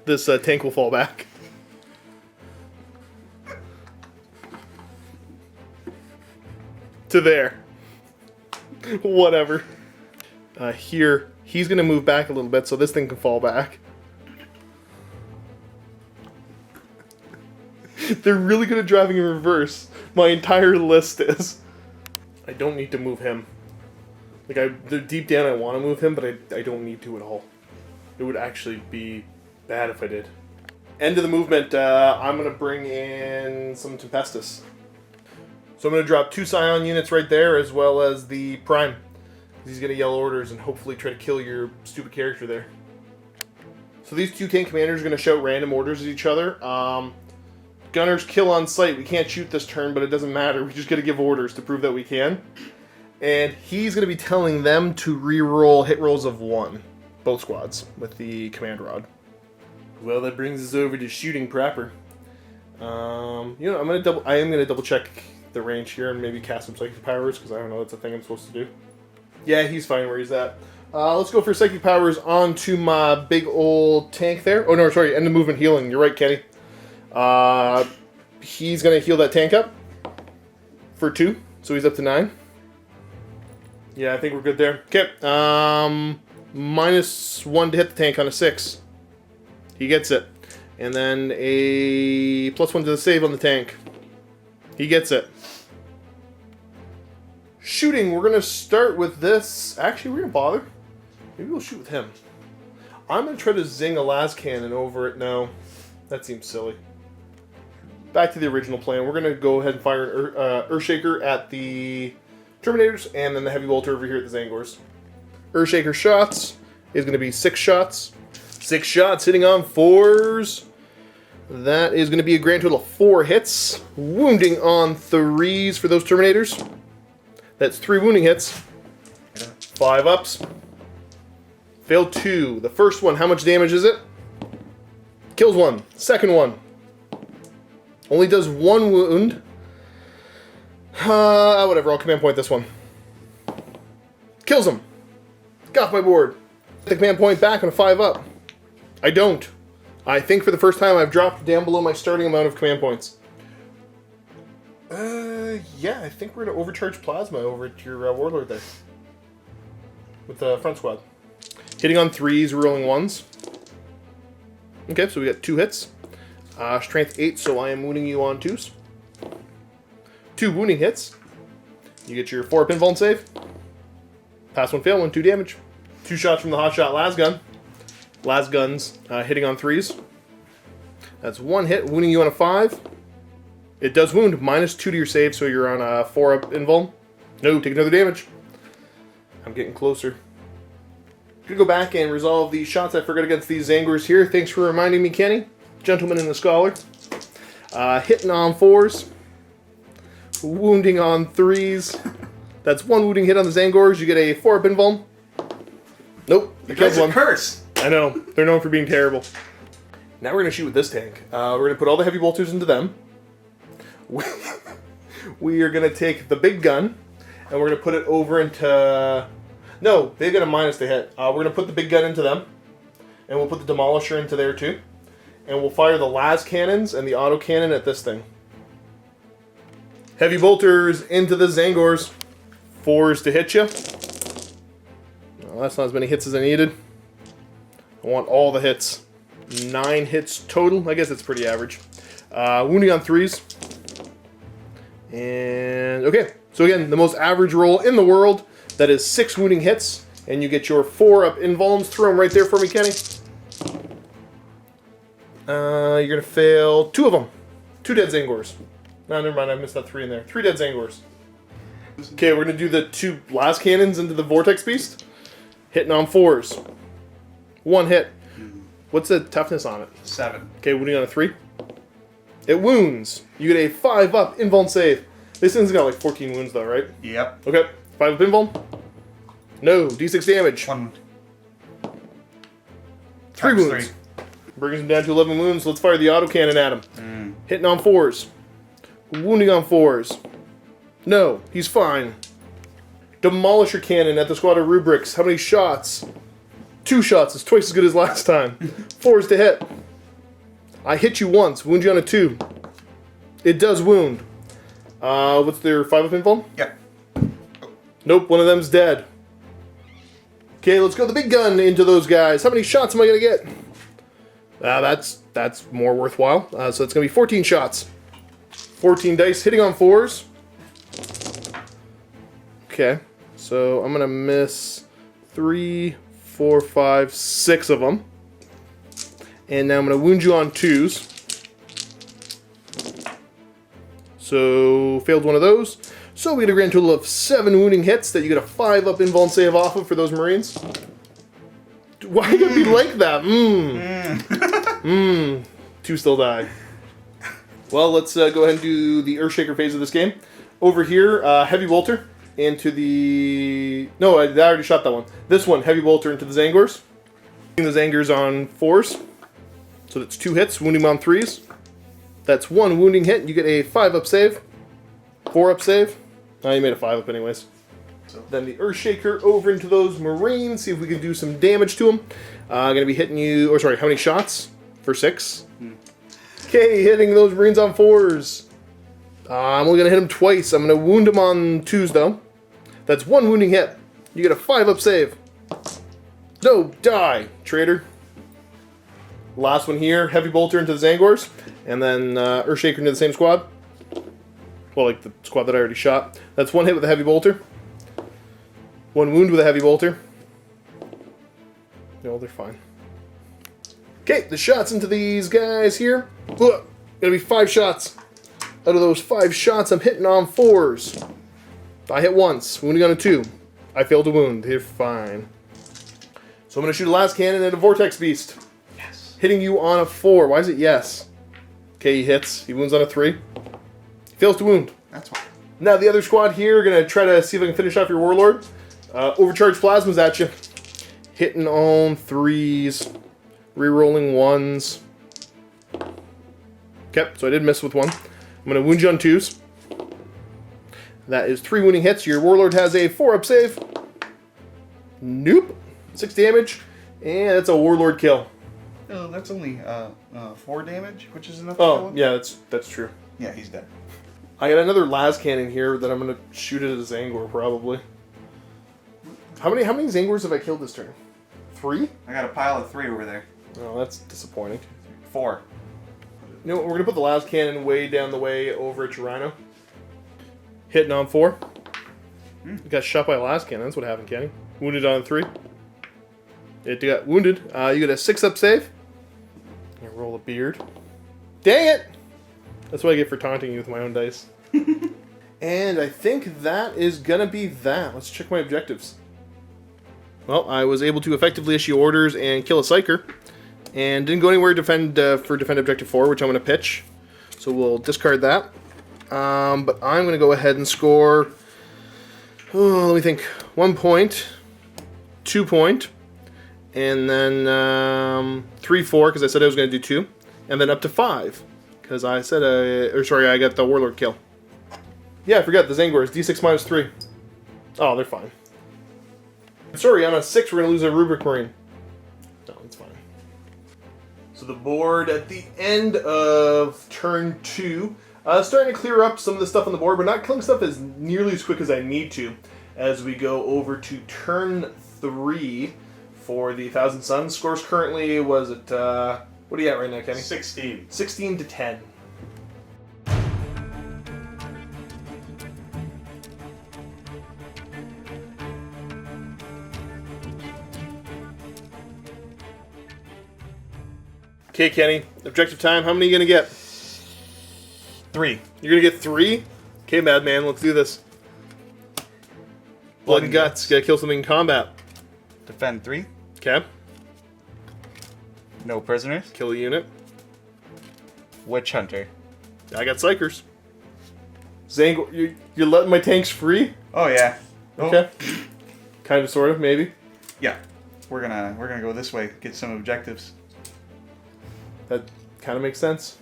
This tank will fall back. To there. Whatever. Here, he's gonna move back a little bit so this thing can fall back. They're really good at driving in reverse. My entire list is. I don't need to move him. Like, deep down I want to move him, but I don't need to at all. It would actually be bad if I did. End of the movement, I'm going to bring in some Tempestus. So I'm going to drop 2 Scion units right there, as well as the Prime. He's going to yell orders and hopefully try to kill your stupid character there. So these 2 tank commanders are going to shout random orders at each other. Gunners kill on sight. We can't shoot this turn, but it doesn't matter. We just got to give orders to prove that we can. And he's going to be telling them to re-roll hit rolls of 1. Both squads with the command rod. Well, that brings us over to shooting proper. You know, I am going to double check the range here and maybe cast some psychic powers because I don't know that's a thing I'm supposed to do. Yeah, he's fine where he's at. Let's go for psychic powers onto my big old tank there. Oh no, sorry, end of movement healing. You're right, Kenny. He's going to heal that tank up for 2, so he's up to 9. Yeah, I think we're good there. Okay, -1 to hit the tank on a 6. He gets it. And then a +1 to the save on the tank. He gets it. Shooting, we're going to start with this. Actually, we're going to bother. Maybe we'll shoot with him. I'm going to try to zing a las cannon over it. No, that seems silly. Back to the original plan. We're going to go ahead and fire an Earthshaker at the Terminators, and then the Heavy Bolter over here at the Zangors. Earthshaker shots is going to be 6 shots. 6 shots hitting on 4s. That is going to be a grand total of 4 hits. Wounding on 3s for those Terminators. That's 3 wounding hits. 5 ups. Failed 2. The first one, how much damage is it? Kills 1. Second one. Only does 1 wound. Whatever, I'll command point this one. Kills him. Got off my board. The command point back on a 5 up. I don't. I think for the first time I've dropped down below my starting amount of command points. Yeah, I think we're going to overcharge Plasma over at your Warlord there. With the front squad. Hitting on 3s, rolling 1s. Okay, so we got 2 hits. Strength 8, so I am wounding you on 2s. 2 wounding hits. You get your 4 pinfall and save. Pass 1 fail, 1 2 damage. 2 shots from the hotshot lasgun. Lasguns hitting on 3s. That's 1 hit, wounding you on a 5. It does wound, -2 to your save, so you're on a 4 up invuln. No, take another damage. I'm getting closer. Gonna go back and resolve these shots I forgot against these Zangors here. Thanks for reminding me, Kenny. Gentleman and the Scholar. Hitting on 4s. Wounding on 3s. That's 1 wounding hit on the Zangors. You get a 4 up invuln. Nope. You guys are cursed. I know. They're known for being terrible. Now we're going to shoot with this tank. We're going to put all the heavy bolters into them. We are going to take the big gun, and we're going to put it over into... No, they get a minus to hit. We're going to put the big gun into them, and we'll put the Demolisher into there too. And we'll fire the las cannons and the auto cannon at this thing. Heavy bolters into the Zangors. 4s to hit you. Well, that's not as many hits as I needed. I want all the hits. 9 hits total. I guess that's pretty average. Wounding on 3s. And okay, so again, the most average roll in the world. That is 6 wounding hits, and you get your 4 up invulns. Throw them right there for me, Kenny. You're gonna fail 2 of them. 2 dead Zangors. No, never mind. I missed that 3 in there. 3 dead Zangors. Okay, we're gonna do the 2 blast cannons into the Vortex Beast. Hitting on 4s. 1 hit. What's the toughness on it? 7. Okay, wounding on a 3. It wounds. You get a 5 up invuln save. This thing's got like 14 wounds though, right? Yep. Okay, 5 up invuln. No, d6 damage. 1. 3 wounds. 3. Brings him down to 11 wounds. Let's fire the autocannon at him. Hitting on 4s. Wounding on 4s. No, he's fine. Demolisher cannon at the squad of rubrics. How many shots? 2 shots. It's twice as good as last time. 4s to hit. I hit you once. Wound you on a 2. It does wound. What's their 5 up invuln? Yep. Nope, one of them's dead. Okay, let's go the big gun into those guys. How many shots am I gonna get? That's more worthwhile. So it's gonna be 14 shots. 14 dice hitting on 4s. Okay, so I'm gonna miss 3, 4, 5, 6 of them. And now I'm gonna wound you on 2s. So failed one of those. So we get a grand total of 7 wounding hits that you get a 5 up invuln save off of for those Marines. Why you gotta be like that? 2 still die. Well, let's go ahead and do the Earthshaker phase of this game. Over here, Heavy Bolter into the... No, I already shot that one. This one, Heavy Bolter into the Zangors. The Zangors on 4s. So that's 2 hits, wounding on 3s. That's 1 wounding hit. You get a 5 up save. 4 up save. Oh, you made a 5 up anyways. So then the Earthshaker over into those Marines. See if we can do some damage to them. Gonna be hitting you... Or sorry, how many shots? For 6. Okay, hitting those Marines on 4s. I'm only gonna hit them twice. I'm gonna wound them on 2s though. That's 1 wounding hit. You get a 5 up save. No, die, traitor. Last one here, Heavy Bolter into the Zangors. And then Earthshaker into the same squad. Well, like the squad that I already shot. That's 1 hit with a Heavy Bolter. 1 wound with a Heavy Bolter. No, they're fine. Okay, the shots into these guys here. Ugh, gonna be 5 shots. Out of those 5 shots, I'm hitting on 4s. I hit once, wounding on a 2. I failed to wound. They're fine. So I'm gonna shoot a last cannon at a Vortex Beast. Yes. Hitting you on a 4. Why is it yes? Okay, he hits. He wounds on a 3. He fails to wound. That's fine. Now the other squad here are gonna try to see if I can finish off your Warlord. Overcharged plasmas at you. Hitting on 3s. Rerolling 1s. Okay, so I did miss with 1. I'm going to wound you on 2s. That is 3 wounding hits. Your Warlord has a 4 up save. Nope. 6 damage. And that's a Warlord kill. No, that's only 4 damage, which is enough to kill him. Yeah, that's true. Yeah, he's dead. I got another las cannon here that I'm gonna shoot at a Zangor probably. How many Zangors have I killed this turn? 3? I got a pile of 3 over there. Oh, that's disappointing. 4. You know what? We're gonna put the las cannon way down the way over at your Rhino. Hitting on 4. You got shot by a las cannon. That's what happened, Kenny. Wounded on 3. It got wounded. You get a 6-up save. You roll a beard. Dang it! That's what I get for taunting you with my own dice. And I think that is gonna be that. Let's check my objectives. Well, I was able to effectively issue orders and kill a Psyker. And didn't go anywhere for defend objective 4, which I'm going to pitch. So we'll discard that. But I'm going to go ahead and score, let me think, 1 point, 2 point, and then 3, 4, because I said I was going to do 2, and then up to 5, because I said, I got the Warlord kill. Yeah, I forgot, the Zangor is D6 minus 3. Oh, they're fine. Sorry, on a 6 we're going to lose a Rubric Marine. No, it's fine. So the board at the end of turn 2, starting to clear up some of the stuff on the board, but not killing stuff as nearly as quick as I need to as we go over to turn 3 for the Thousand Suns. Scores currently, was it, what are you at right now, Kenny? 16. 16 to 10. Okay, Kenny, objective time. How many are you going to get? 3. You're going to get 3? Okay, madman, let's do this. Blood and guts. Gotta kill something in combat. Defend 3. Okay. No prisoners. Kill a unit. Witch Hunter. I got Psychers. Zangor, you're letting my tanks free? Oh yeah. Okay. Kind of, sort of, maybe. Yeah. We're gonna go this way. Get some objectives. That kind of makes sense.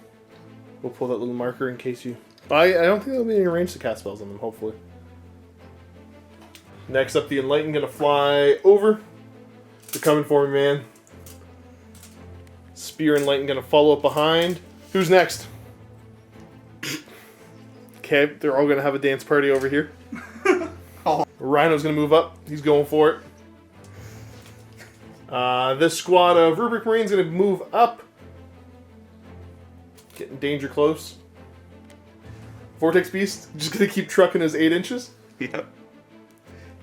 We'll pull that little marker in case you... I don't think there'll be any range to cast spells on them, hopefully. Next up, the Enlightened gonna fly over. They're coming for me, man. Spear Enlightened gonna follow up behind. Who's next? Okay, they're all gonna have a dance party over here. Rhino's gonna move up. He's going for it. This squad of Rubric Marines gonna move up. Getting danger close. Vortex Beast just gonna keep trucking his 8 inches. Yep.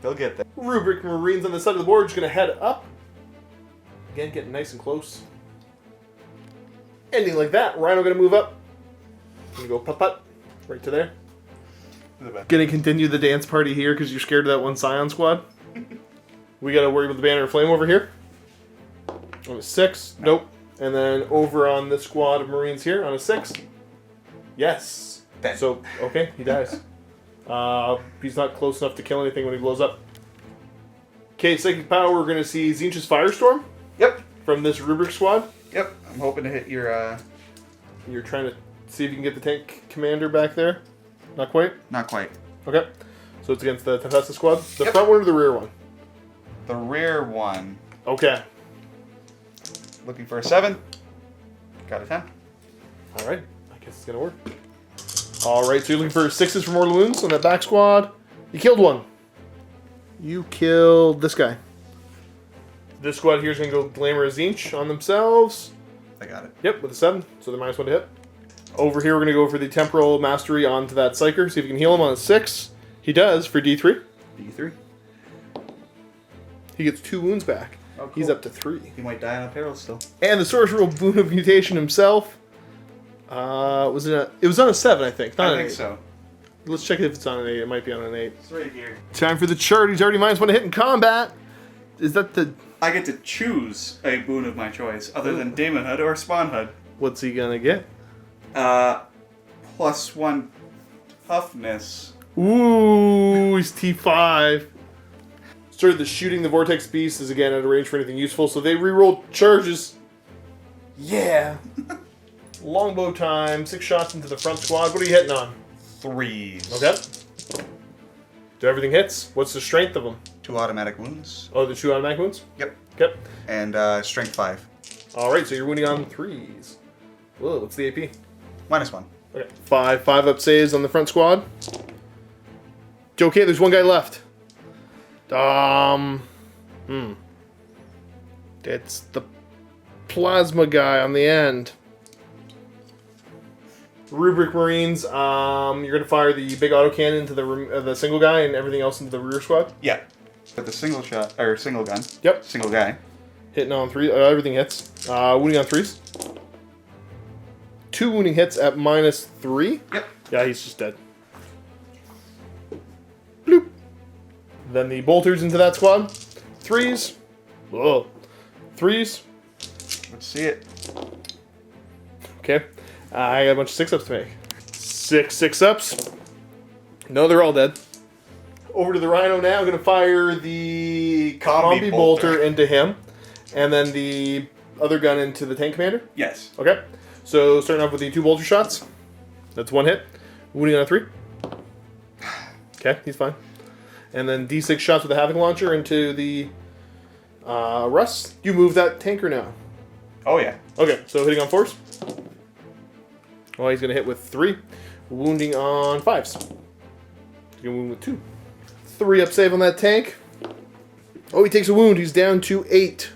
They'll get there. Rubric Marines on the side of the board just gonna head up. Again, getting nice and close. Ending like that. Rhino gonna move up. Gonna go putt-putt. Right to there. Gonna continue the dance party here because you're scared of that one Scion squad. We gotta worry about the Banner of Flame over here. On a 6. Nope. And then over on this squad of Marines here on a 6. Yes. Ben. So, okay, he dies. He's not close enough to kill anything when he blows up. Okay, Psychic Power, we're going to see Tzeentch's Firestorm. Yep. From this Rubric squad. Yep. I'm hoping to hit your, You're trying to see if you can get the tank commander back there. Not quite? Not quite. Okay. So it's against the Tefessa squad. The Yep. front one or the rear one? The rear one. Okay. Looking for a 7. Got a 10. All right. I guess it's going to work. All right. So you're looking for 6s for mortal wounds on that back squad. You killed one. You killed this guy. This squad here is going to go Glamour Tzeentch on themselves. I got it. Yep, with a 7. So they're -1 to hit. Over here, we're going to go for the Temporal Mastery onto that Psyker. See if we can heal him on a 6. He does for D3. D3. He gets 2 wounds back. Oh, cool. He's up to 3. He might die on a peril still. And the Sorcerer Boon of Mutation himself. It was on a 7, I think. Not I an think 8. so. Let's check if it's on an 8. It might be on an 8. It's right here. Time for the chart. He's already -1 to hit in combat. Is that the... I get to choose a boon of my choice, other than Daemonhood or Spawnhood. What's he gonna get? +1 toughness. Ooh, he's T5. Started the shooting. The Vortex Beast is again at a range for anything useful, so they reroll charges. Yeah. Longbow time. 6 shots into the front squad. What are you hitting on? 3s. Okay. So everything hits. What's the strength of them? 2 automatic wounds. Oh, the 2 automatic wounds? Yep. Okay. And strength 5. Alright, so you're winning on 3s. Whoa, what's the AP? -1. Okay. Five up saves on the front squad. Okay, there's one guy left. It's the plasma guy on the end. Rubric Marines, you're gonna fire the big autocannon into the single guy and everything else into the rear squad. Yeah. With the single shot or single gun. Yep. Single guy. Hitting on 3. Everything hits. Wounding on 3s. 2 wounding hits at -3. Yep. Yeah, he's just dead. Bloop. Then the bolters into that squad. 3s. Whoa. 3s. Let's see it. Okay. I got a bunch of 6-ups to make. 6 6-ups. No, they're all dead. Over to the Rhino now. I'm going to fire the combi bolter into him. And then the other gun into the tank commander. Yes. Okay. So starting off with the 2 bolter shots. That's 1 hit. Wounding on a 3. Okay, he's fine. And then D6 shots with a Havoc launcher into the Russ. You move that tanker now. Oh, yeah. Okay, so hitting on 4s. Oh, he's going to hit with 3. Wounding on 5s. He's going to wound with 2. 3 up save on that tank. Oh, he takes a wound. He's down to 8.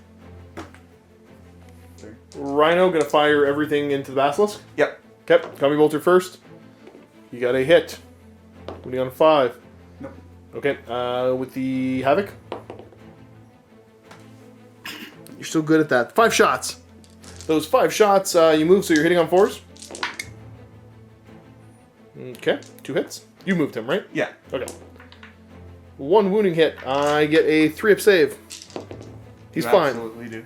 Rhino going to fire everything into the Basilisk. Yep. Okay, Combi Bolter first. You got a hit. Wounding on 5. Nope. Okay, with the Havoc. You're still good at that. 5 shots. Those 5 shots, you move, so you're hitting on 4s. Okay, 2 hits. You moved him, right? Yeah. Okay. 1 wounding hit. I get a 3-up save. He's You fine. Absolutely do.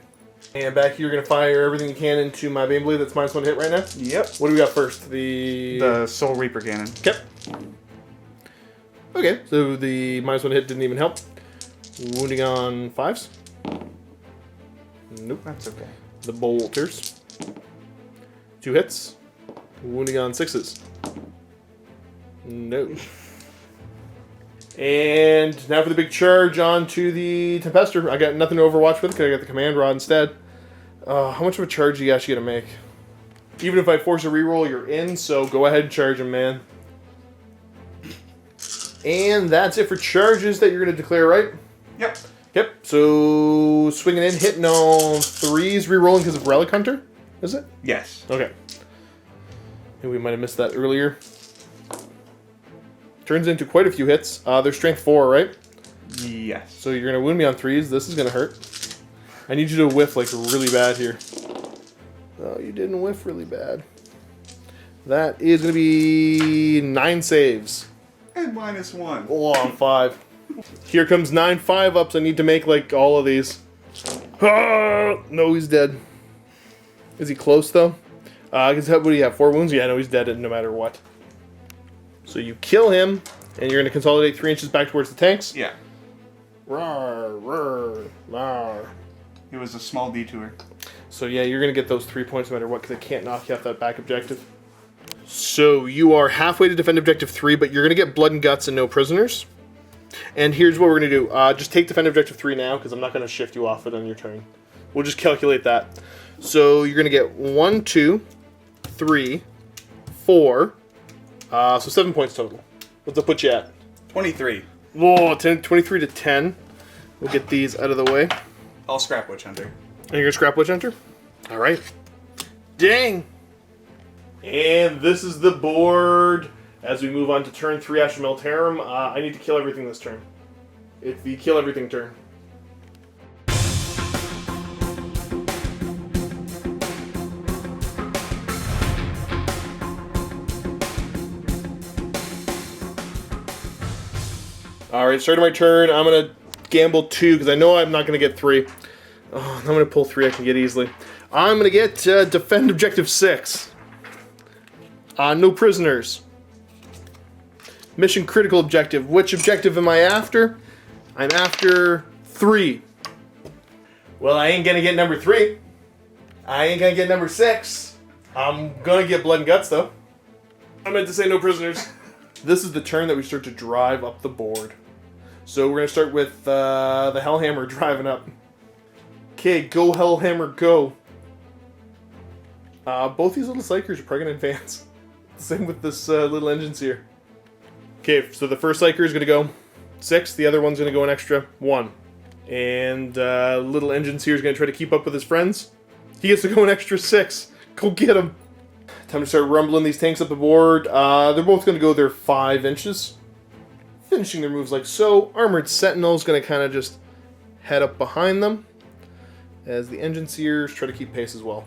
And back here, you're going to fire everything you can into my Baneblade that's -1 hit right now. Yep. What do we got first? The Soul Reaper cannon. Okay. Okay, so the -1 hit didn't even help. Wounding on 5s. Nope. That's okay. The bolters. 2 hits. Wounding on 6s. No. And now for the big charge onto the Tempester. I got nothing to overwatch with because I got the Command Rod instead. How much of a charge are you actually going to make? Even if I force a reroll, you're in, so go ahead and charge him, man. And that's it for charges that you're going to declare, right? Yep. Yep, so swinging in, hitting on 3s, rerolling because of Relic Hunter, is it? Yes. Okay. Maybe we might have missed that earlier. Turns into quite a few hits. They're strength 4, right? Yes. So you're going to wound me on 3s. This is going to hurt. I need you to whiff like really bad here. Oh, you didn't whiff really bad. That is going to be 9 saves. And -1. Oh, on 5. Here comes 9 5-ups. I need to make like all of these. Ah, no, he's dead. Is he close though? What do you have? 4 wounds? Yeah, no, he's dead no matter what. So you kill him, and you're going to consolidate 3 inches back towards the tanks. Yeah. Rawr, rawr, rawr. It was a small detour. So yeah, you're going to get those 3 points no matter what, because I can't knock you off that back objective. So you are halfway to defend objective 3, but you're going to get blood and guts and no prisoners. And here's what we're going to do. Just take defend objective 3 now, because I'm not going to shift you off it on your turn. We'll just calculate that. So you're going to get 1, 2, 3, 4. So 7 points total. What's that put you at? 23. Whoa, 23 to 10. We'll get these out of the way. I'll scrap Witch Hunter. And you're going to scrap Witch Hunter? Alright. Dang! And this is the board. As we move on to turn 3 after Militarum, I need to kill everything this turn. It's the kill everything turn. Alright, starting my turn, I'm going to gamble 2 because I know I'm not going to get 3. Oh, I'm going to pull 3 I can get easily. I'm going to get defend objective 6. No prisoners. Mission critical objective. Which objective am I after? I'm after 3. Well, I ain't going to get number 3. I ain't going to get number 6. I'm going to get blood and guts, though. I meant to say no prisoners. This is the turn that we start to drive up the board. So we're going to start with the Hellhammer driving up. Okay, go Hellhammer, go. Both these little psychers are probably going to advance. Same with this little engine seer. Okay, so the first Psyker is going to go 6. The other one's going to go an extra 1. And little engine seer is going to try to keep up with his friends. He gets to go an extra 6. Go get him. Time to start rumbling these tanks up the board. They're both going to go their 5 inches. Finishing their moves like so. Armored Sentinel is going to kind of just head up behind them as the engine seers try to keep pace as well.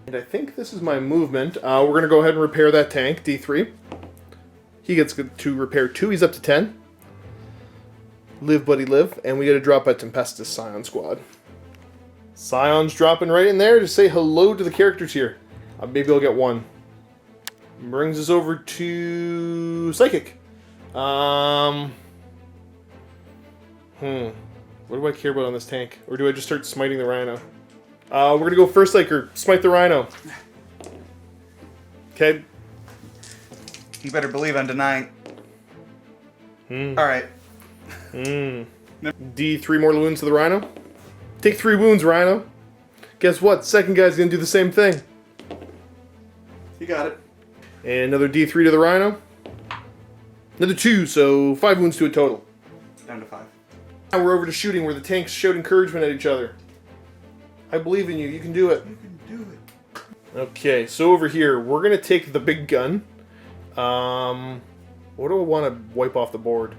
And I think this is my movement. We're going to go ahead and repair that tank, D3. He gets to repair 2. He's up to 10. Live, buddy, live. And we got to drop a Tempestus Scion squad. Scion's dropping right in there to say hello to the characters here. Maybe I'll get 1. Brings us over to Psychic. What do I care about on this tank? Or do I just start smiting the Rhino? We're going to go first Psyker. Smite the Rhino. Okay. You better believe I'm denying. Alright. D3 more wounds to the Rhino. Take 3 wounds, Rhino. Guess what? Second guy's going to do the same thing. You got it. And another D3 to the Rhino. Another 2, so 5 wounds to a total. Down to 5. Now we're over to shooting, where the tanks shout encouragement at each other. I believe in you. You can do it. You can do it. Okay, so over here, we're going to take the big gun. What do I want to wipe off the board?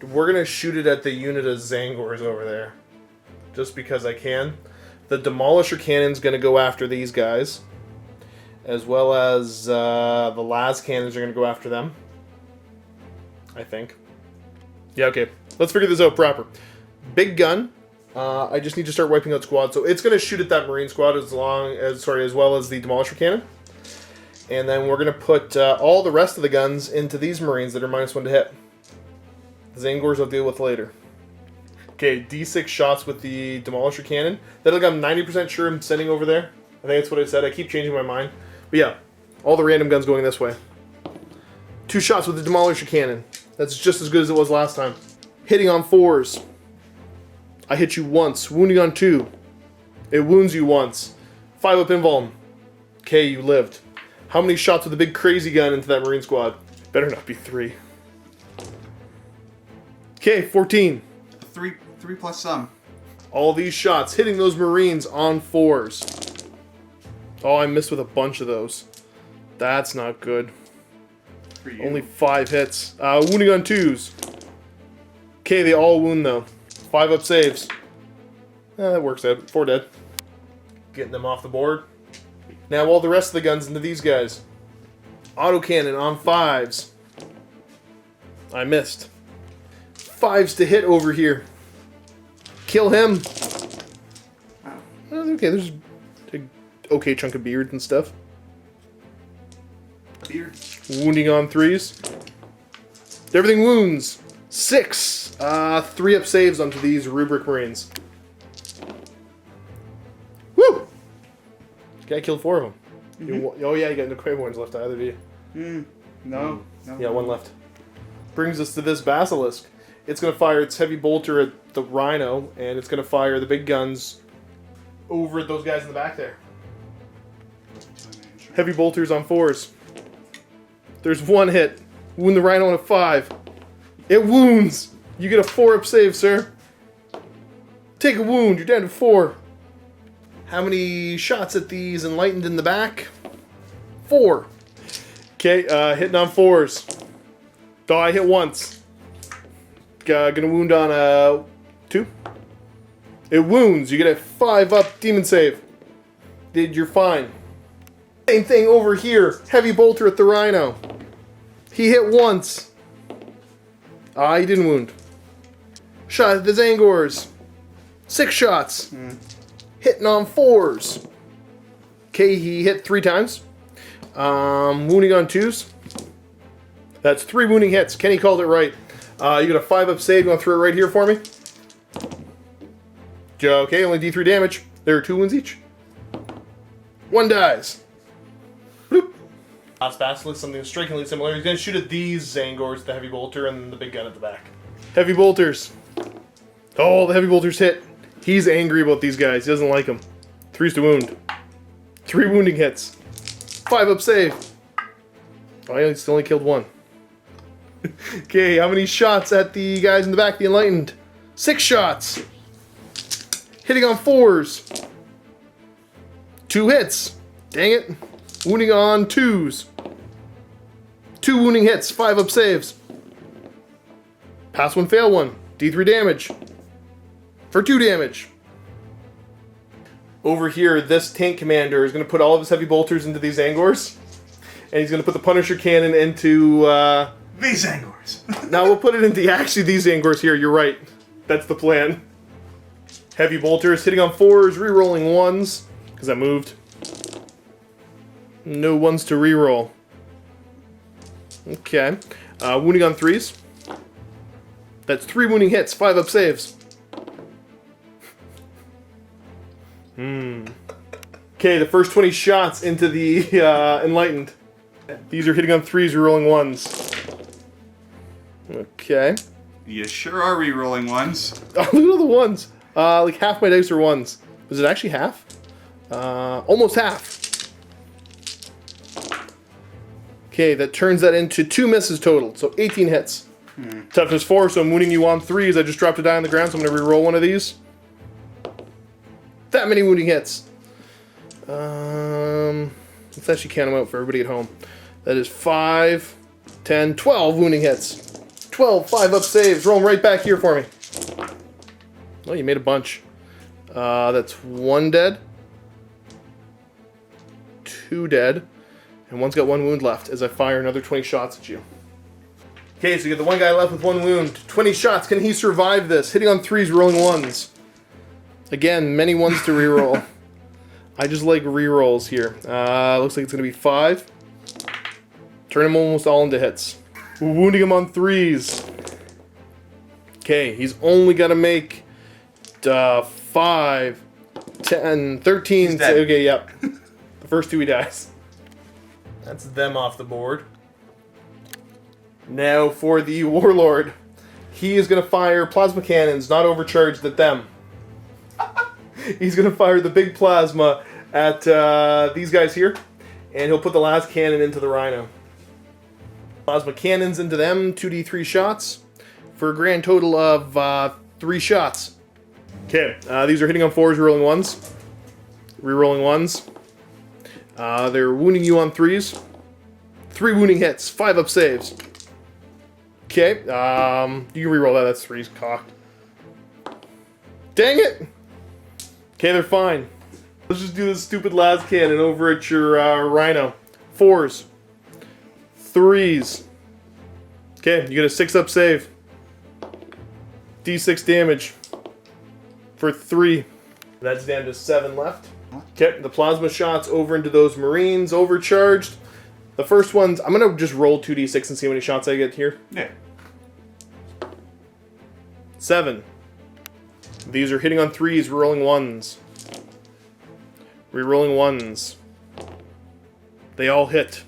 We're going to shoot it at the unit of Zangors over there. Just because I can. The Demolisher Cannon's going to go after these guys. As well as the Las Cannons are going to go after them. I think. Yeah, okay. Let's figure this out proper. Big gun. I just need to start wiping out squads. So it's going to shoot at that Marine squad as well as the Demolisher Cannon. And then we're going to put all the rest of the guns into these Marines that are -1 to hit. The Zangors I'll deal with later. Okay, D6 shots with the Demolisher Cannon. That I'm 90% sure I'm sending over there. I think that's what I said. I keep changing my mind. But yeah, all the random guns going this way. 2 shots with the Demolisher Cannon. That's just as good as it was last time. Hitting on 4s. I hit you once. Wounding on 2. It wounds you once. 5 up invuln. Okay, you lived. How many shots with the big crazy gun into that Marine squad? Better not be 3. Okay, 14. 3 plus some. All these shots hitting those Marines on 4s. Oh, I missed with a bunch of those. That's not good. For you. Only 5 hits. Wounding on 2s. Okay, they all wound though. 5 up saves. That works out. 4 dead. Getting them off the board. Now all the rest of the guns into these guys. Autocannon on 5s. I missed. 5s to hit over here. Kill him. Wow. Okay, there's an okay chunk of beard and stuff. Beard. Wounding on 3s. Everything wounds. 6. 3 up saves onto these Rubric Marines. Woo! Guy killed 4 of them. Oh yeah, you got no Claymores left either, do you? No. Yeah, 1 left. Brings us to this Basilisk. It's going to fire its heavy bolter at the Rhino, and it's going to fire the big guns over at those guys in the back there. Heavy bolters on 4s. There's 1 hit. Wound the Rhino on a 5. It wounds. You get a 4 up save, sir. Take a wound. You're down to 4. How many shots at these Enlightened in the back? 4. Okay, hitting on 4s. Oh, I hit once. Gonna wound on 2. It wounds. You get a 5 up demon save. You're fine. Same thing over here. Heavy bolter at the Rhino. He hit once. He didn't wound. Shot at the Zangors. 6 shots. Hitting on 4s. Okay, he hit 3 times. Wounding on 2s. That's 3 wounding hits. Kenny called it right. You got a 5 up save. You want to throw it right here for me? Okay, only D3 damage. There are 2 wounds each. 1 dies. Bloop. Last Basilisk, something strikingly similar. He's going to shoot at these Zangors, the heavy bolter, and the big gun at the back. Heavy bolters. Oh, the heavy bolters hit. He's angry about these guys. He doesn't like them. 3s to wound. 3 wounding hits. 5 up save. Oh, I still only killed one. Okay, how many shots at the guys in the back, the Enlightened? 6 shots. Hitting on 4s. 2 hits. Dang it. Wounding on 2s. 2 wounding hits, 5 up saves. Pass 1, fail 1. D3 damage. For 2 damage. Over here, this tank commander is going to put all of his heavy bolters into these Angors. And he's going to put the Punisher cannon into... These Angors. Now we'll put it into actually these Angors here. You're right. That's the plan. Heavy bolters hitting on 4s, re-rolling 1s. Because I moved. No 1s to re-roll. Okay. Wounding on 3s. That's 3 wounding hits, 5 up saves. Okay, the first 20 shots into the Enlightened. These are hitting on 3s, re-rolling 1s. Okay. You sure are re-rolling 1s. Oh, look at all the 1s. Like half my dice are 1s. Was it actually half? Almost half. Okay, that turns that into 2 misses total, so 18 hits. Toughness 4, so I'm wounding you on 3s. I just dropped a die on the ground, so I'm going to re-roll one of these. That many wounding hits. Let's actually count them out for everybody at home. That is 5, 10, 12 wounding hits. 12, 5 up saves. Roll them right back here for me. Oh, you made a bunch. That's 1 dead. 2 dead. And one's got 1 wound left as I fire another 20 shots at you. Okay, so you get the one guy left with 1 wound. 20 shots. Can he survive this? Hitting on 3s, rolling 1s. Again, many 1s to reroll. I just like rerolls here. Looks like it's going to be 5. Turn him almost all into hits. Wounding him on 3s. Okay, he's only got to make 5, 10, 13. Okay, yep. The first 2 he dies. That's them off the board. Now for the Warlord. He is going to fire plasma cannons, not overcharged, at them. He's going to fire the big plasma at these guys here. And he'll put the last cannon into the Rhino. Plasma cannons into them, 2d3 shots. For a grand total of 3 shots. Okay, these are hitting on 4s, rerolling 1s. Rerolling 1s. They're wounding you on 3s. 3 wounding hits, 5 up saves. Okay, you can reroll that, that's 3's cocked. Dang it! Okay, they're fine. Let's just do this stupid last cannon over at your Rhino. 4s. 3s. Okay, you get a 6 up save. D6 damage. For 3. That's down to 7 left. Okay, the plasma shots over into those Marines, overcharged. The first ones, I'm going to just roll 2d6 and see how many shots I get here. Yeah. 7. These are hitting on 3s, rerolling 1s. Rerolling 1s. They all hit.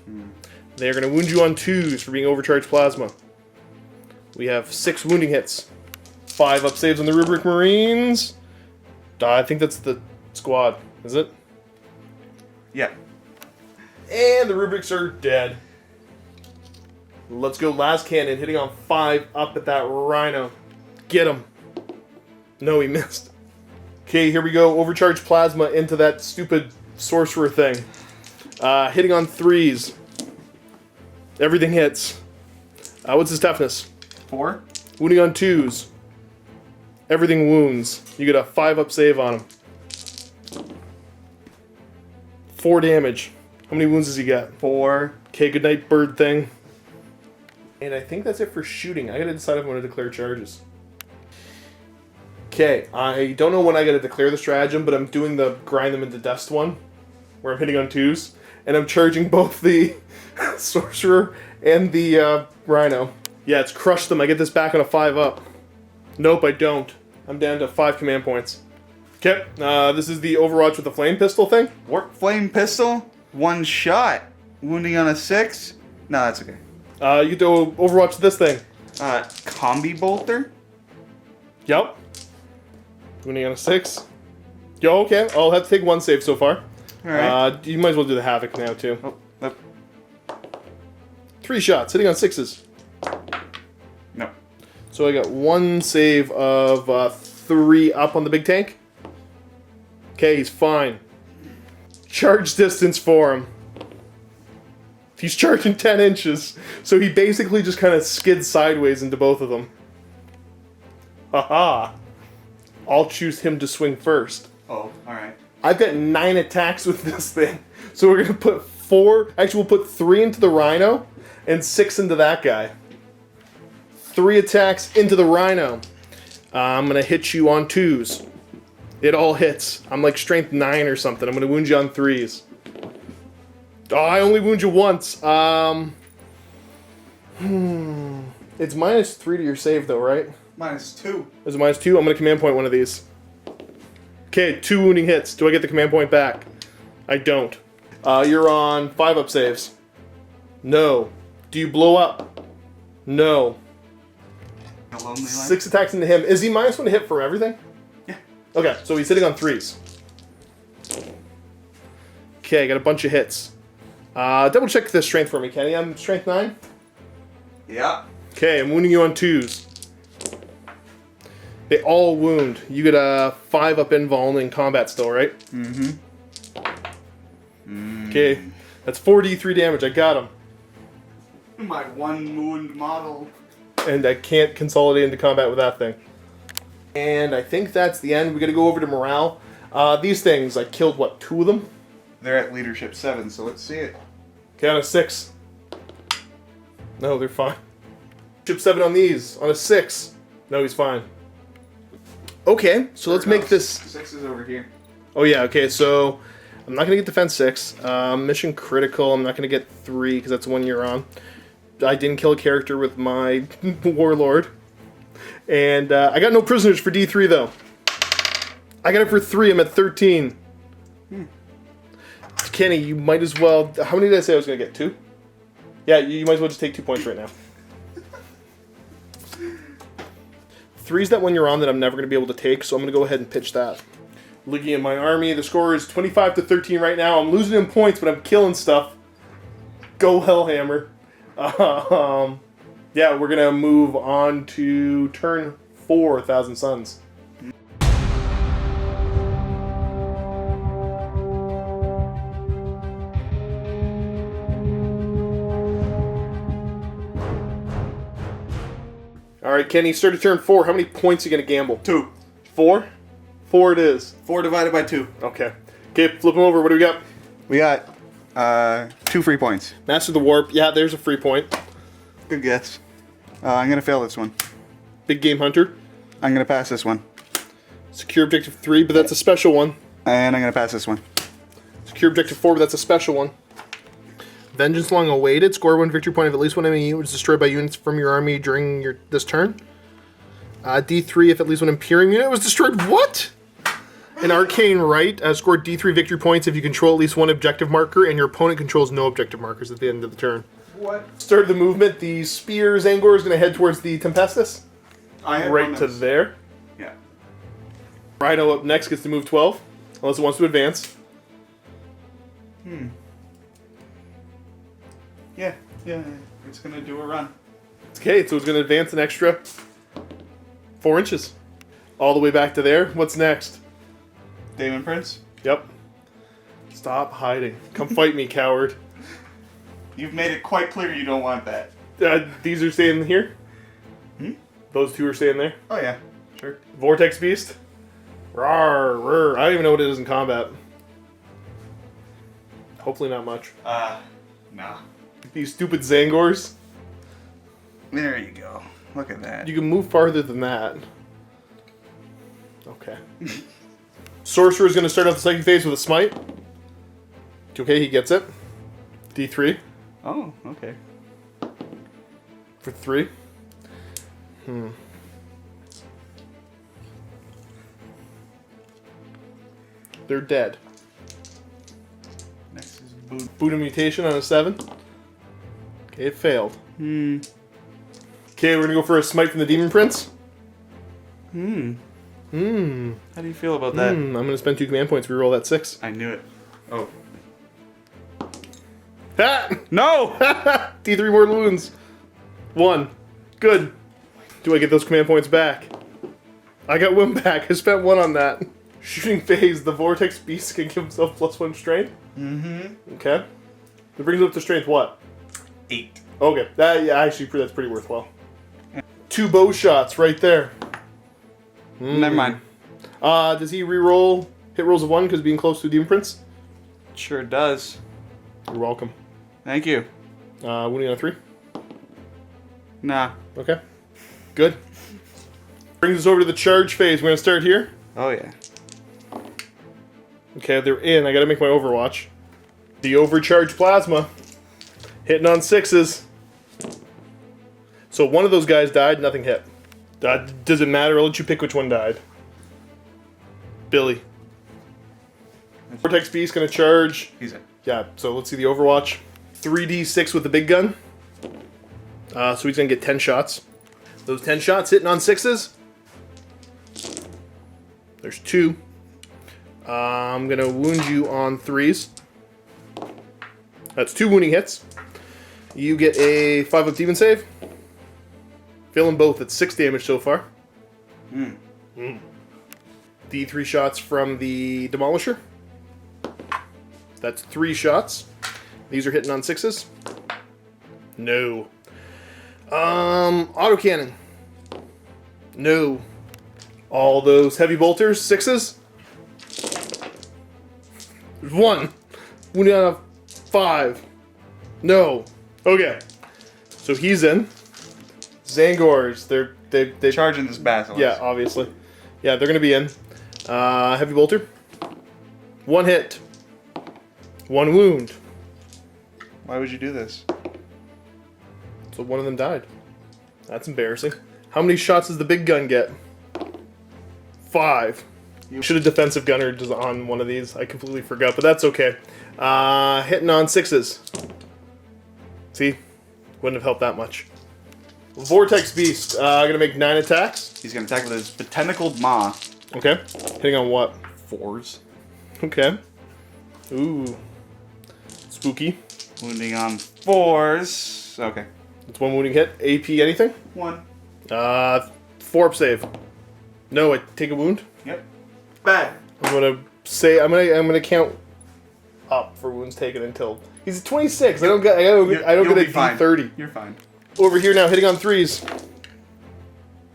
They are going to wound you on 2s for being overcharged plasma. We have 6 wounding hits. 5 up saves on the Rubric Marines. I think that's the squad, is it? Yeah. And the Rubrics are dead. Let's go last cannon, hitting on 5 up at that Rhino. Get him. No, he missed. Okay, here we go. Overcharged plasma into that stupid sorcerer thing. Hitting on 3s. Everything hits. What's his toughness? 4. Wounding on 2s. Everything wounds. You get a 5 up save on him. 4 damage. How many wounds does he get? 4. Okay, good night, bird thing. And I think that's it for shooting. I gotta decide if I want to declare charges. Okay, I don't know when I gotta declare the stratagem, but I'm doing the grind them into dust one, where I'm hitting on 2s, and I'm charging both the sorcerer and the Rhino. Yeah, it's crushed them. I get this back on a 5 up. Nope, I don't. I'm down to 5 command points. Okay, this is the Overwatch with the flame pistol thing. Warp flame pistol, 1 shot. Wounding on a 6. No, that's okay. You get to Overwatch this thing. Combi bolter. Yep. Wounding on a 6. Yo, okay. I'll have to take 1 save so far. Alright. You might as well do the Havoc now, too. Oh. 3 shots, hitting on 6s. No. So I got 1 save of 3 up on the big tank. Okay, he's fine. Charge distance for him. He's charging 10 inches. So he basically just kind of skids sideways into both of them. Haha. I'll choose him to swing first. Oh, alright. I've got 9 attacks with this thing. So we're going to put 4... Actually, we'll put 3 into the Rhino and 6 into that guy. 3 attacks into the Rhino. I'm going to hit you on 2s. It all hits. I'm like strength 9 or something. I'm going to wound you on 3s. Oh, I only wound you once. It's -3 to your save, though, right? -2. Is it -2? I'm going to command point one of these. Okay, 2 wounding hits. Do I get the command point back? I don't. You're on 5 up saves. No. Do you blow up? No. A lonely life? 6 attacks into him. Is he -1 to hit for everything? Yeah. Okay, so he's hitting on 3s. Okay, I got a bunch of hits. Double check the strength for me, Kenny. I'm strength 9. Yeah. Okay, I'm wounding you on 2s. They all wound. You get a 5 up invuln in combat still, right? Mm-hmm. Okay, that's 4d3 damage. I got him. My 1 wound model. And I can't consolidate into combat with that thing. And I think that's the end. We gotta go over to morale. These things, I killed, what, 2 of them? They're at leadership 7, so let's see it. Okay, on a 6. No, they're fine. Leadership 7 on these. On a 6. No, he's fine. Okay, so let's make this... 6 is over here. Oh yeah, okay, so I'm not going to get defense 6. Mission critical, I'm not going to get 3 because that's the one you're on. I didn't kill a character with my warlord. And I got no prisoners for D3 though. I got it for 3, I'm at 13. Kenny, you might as well... How many did I say I was going to get? 2? Yeah, you might as well just take 2 points right now. 3's that one you're on that I'm never going to be able to take, so I'm going to go ahead and pitch that. Looking at my army, the score is 25 to 13 right now. I'm losing in points, but I'm killing stuff. Go Hellhammer. Yeah, we're going to move on to turn 4, 1,000 Suns. Alright, Kenny, start to turn 4. How many points are you going to gamble? 2. 4? 4 it is. 4 divided by 2. Okay. Okay, flip them over. What do we got? We got 2 free points. Master the Warp. Yeah, there's a free point. Good guess. I'm going to fail this one. Big Game Hunter. I'm going to pass this one. Secure Objective 3, but that's a special one. And I'm going to pass this one. Secure Objective 4, but that's a special one. Vengeance Long Awaited. Score 1 victory point if at least one enemy unit was destroyed by units from your army during this turn. D3 if at least one Imperium unit was destroyed. What? An Arcane Right. Score D3 victory points if you control at least one objective marker and your opponent controls no objective markers at the end of the turn. What? Start of the movement. The Spear Zangor is going to head towards the Tempestus. Right to there. Yeah. Rhino up next gets to move 12. Unless it wants to advance. Yeah, it's gonna do a run. Okay, so it's going to advance an extra 4 inches. All the way back to there. What's next? Damon Prince? Yep. Stop hiding. Come fight me, coward. You've made it quite clear you don't want that. These are staying here? Those 2 are staying there? Oh yeah, sure. Vortex Beast? Rawr, rawr. I don't even know what it is in combat. Hopefully not much. Nah. These stupid Zangors. There you go. Look at that. You can move farther than that. Okay. Sorcerer is going to start off the second phase with a smite. Okay, he gets it. D3 Oh, okay. for 3. They're dead. Next is boot. Buddha Mutation on a 7. Okay, it failed. Okay, we're going to go for a smite from the Demon Prince. How do you feel about that? I'm going to spend 2 command points. Reroll that 6. I knew it. Oh. Ha! No! D3 more wounds. 1. Good. Do I get those command points back? I got 1 back. I spent 1 on that. Shooting phase. The Vortex Beast can give himself +1 strength. Mm-hmm. Okay. That brings it up to strength what? 8. Okay. Yeah, actually, that's pretty worthwhile. 2 bow shots right there. Never mind. Does he reroll hit rolls of 1 because being close to the imprints? Sure does. You're welcome. Thank you. Wounding on 3? Nah. Okay. Good. Brings us over to the charge phase. We're going to start here. Oh, yeah. Okay, they're in. I got to make my overwatch. The overcharged plasma. Hitting on 6s. So one of those guys died, nothing hit. Does it matter? I'll let you pick which one died. Billy. Vortex Beast going to charge. He's in. Yeah, so let's see the overwatch. 3d6 with the big gun. So he's going to get 10 shots. Those 10 shots hitting on 6s. There's 2. I'm going to wound you on 3s. That's 2 wounding hits. You get a 5-up demon save. Failing both at 6 damage so far. D3 shots from the Demolisher. That's 3 shots. These are hitting on 6s. No. Autocannon. No. All those heavy bolters, 6s. There's 1. Wounding on a 5. No. Okay. So he's in. Zangors, they're Charging this basilisk. yeah, obviously. Yeah, they're gonna be in. Heavy bolter. 1 hit. 1 wound. Why would you do this? So one of them died. That's embarrassing. How many shots does the big gun get? 5. You should have defensive gunner on one of these. I completely forgot, but that's okay. Hitting on 6s. See? Wouldn't have helped that much. Vortex Beast. Gonna make 9 attacks. He's going to attack with his tentacled maw. Okay. Hitting on what? 4s. Okay. Ooh. Spooky. Wounding on 4s. Okay. That's 1 wounding hit. AP anything? 1. 4-up save. No, I take a wound. Yep. Bad. I'm gonna count up for wounds taken until he's at 26. I don't get a D30. You're fine. Over here now, hitting on 3s.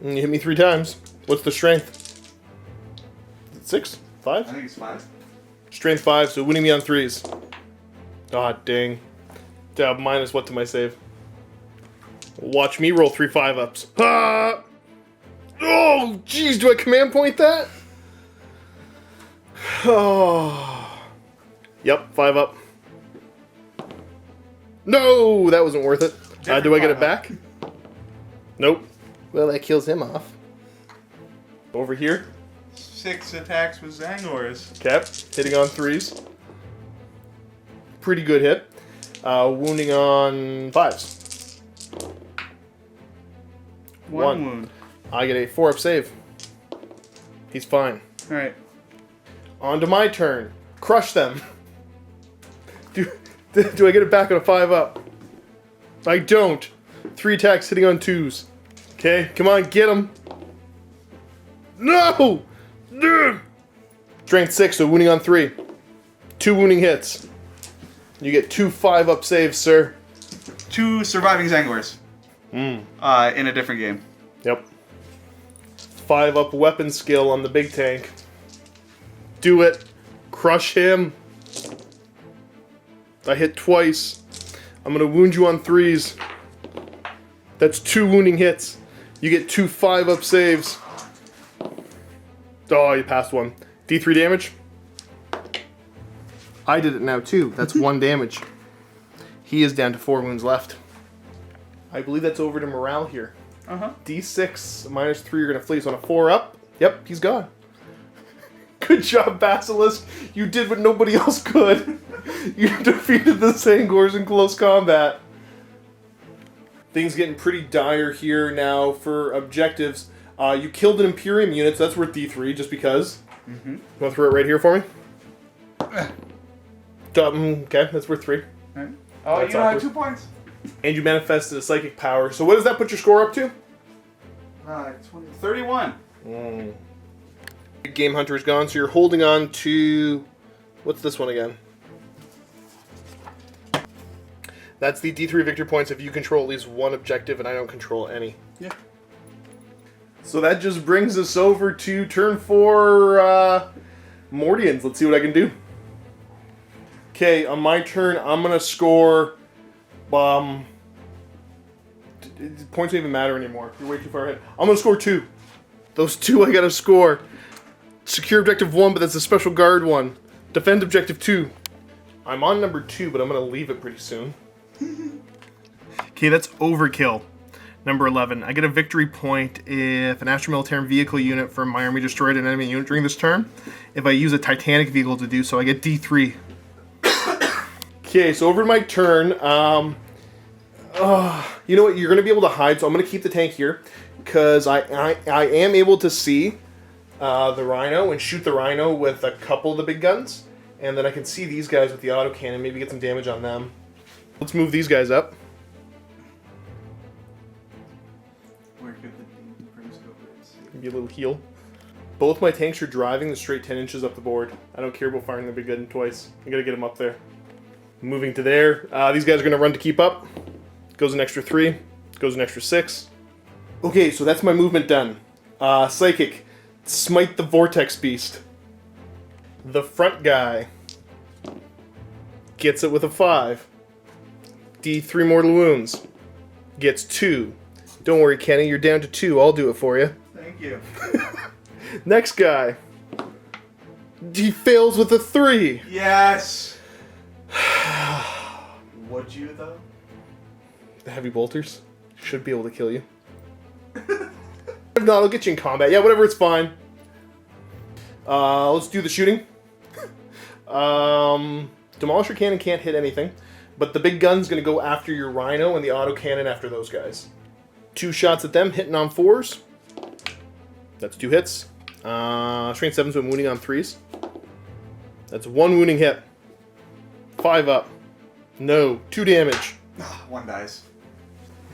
And you hit me 3 times. What's the strength? 6? 5? I think it's 5. Strength 5, so winning me on 3s. Ah, dang. Minus what to my save? Watch me roll 3 5-ups. Ah! Oh, jeez, do I command point that? Oh. Yep, 5-up. No, that wasn't worth it. Do I get it back? Nope. Well, that kills him off. Over here. 6 attacks with Zangors. Okay, hitting on 3s. Pretty good hit. Wounding on 5s. 1 wound. I get a 4-up save. He's fine. Alright. On to my turn. Crush them. Do I get it back on a 5-up? I don't. 3 attacks hitting on 2s. Okay, come on, get him. No! Strength 6, so wounding on 3. 2 wounding hits. You get 2 5-up saves, sir. 2 surviving Zangors. In a different game. Yep. 5-up weapon skill on the big tank. Do it. Crush him. I hit twice. I'm going to wound you on 3s. That's 2 wounding hits. You get 2 5-up saves. Oh, you passed 1. D3 damage. I did it now too. That's 1 damage. He is down to 4 wounds left. I believe that's over to morale here. D6 minus 3 you're going to flee. So on a 4-up. Yep, he's gone. Good job, Basilisk. You did what nobody else could. You defeated the Zangors in close combat. Things getting pretty dire here now for objectives. You killed an Imperium unit, so that's worth D3 just because. You want to throw it right here for me? Okay, that's worth 3. Right. Oh, That's you don't have awkward. 2 points? And you manifested a psychic power. So what does that put your score up to? 31. Game Hunter is gone, so you're holding on to... What's this one again? That's the D3 victory points if you control at least one objective and I don't control any. Yeah. So that just brings us over to turn 4 Mordians. Let's see what I can do. Okay, on my turn, I'm going to score... points don't even matter anymore. You're way too far ahead. I'm going to score 2. Those 2 I got to score. Secure objective 1, but that's a special guard 1. Defend objective 2. I'm on number 2, but I'm going to leave it pretty soon. Okay, that's overkill. Number 11. I get a victory point if an Astra Militarum vehicle unit from my army destroyed an enemy unit during this turn. If I use a Titanic vehicle to do so, I get D3. Okay, so over my turn, you know what? You're going to be able to hide, so I'm going to keep the tank here. Because I am able to see the Rhino and shoot the Rhino with a couple of the big guns. And then I can see these guys with the autocannon, maybe get some damage on them. Let's move these guys up. Where could the Imperium go? Maybe a little heal. Both my tanks are driving the straight 10 inches up the board. I don't care about firing the big gun twice. I gotta get them up there. Moving to there. These guys are gonna run to keep up. Goes an extra 3. Goes an extra 6. Okay, so that's my movement done. Psychic. Smite the Vortex Beast. The front guy gets it with a 5. D3 mortal wounds. Gets 2. Don't worry, Kenny, you're down to 2. I'll do it for you. Thank you. Next guy. He fails with a 3. Yes. Would you though? The heavy bolters should be able to kill you. If not, I'll get you in combat. Yeah, whatever, it's fine. Let's do the shooting. Demolisher cannon can't hit anything, but the big gun's going to go after your Rhino and the autocannon after those guys. 2 shots at them, hitting on 4s. That's 2 hits. Strength 7s with wounding on 3s. That's 1 wounding hit. 5 up. No. 2 damage. 1 dies.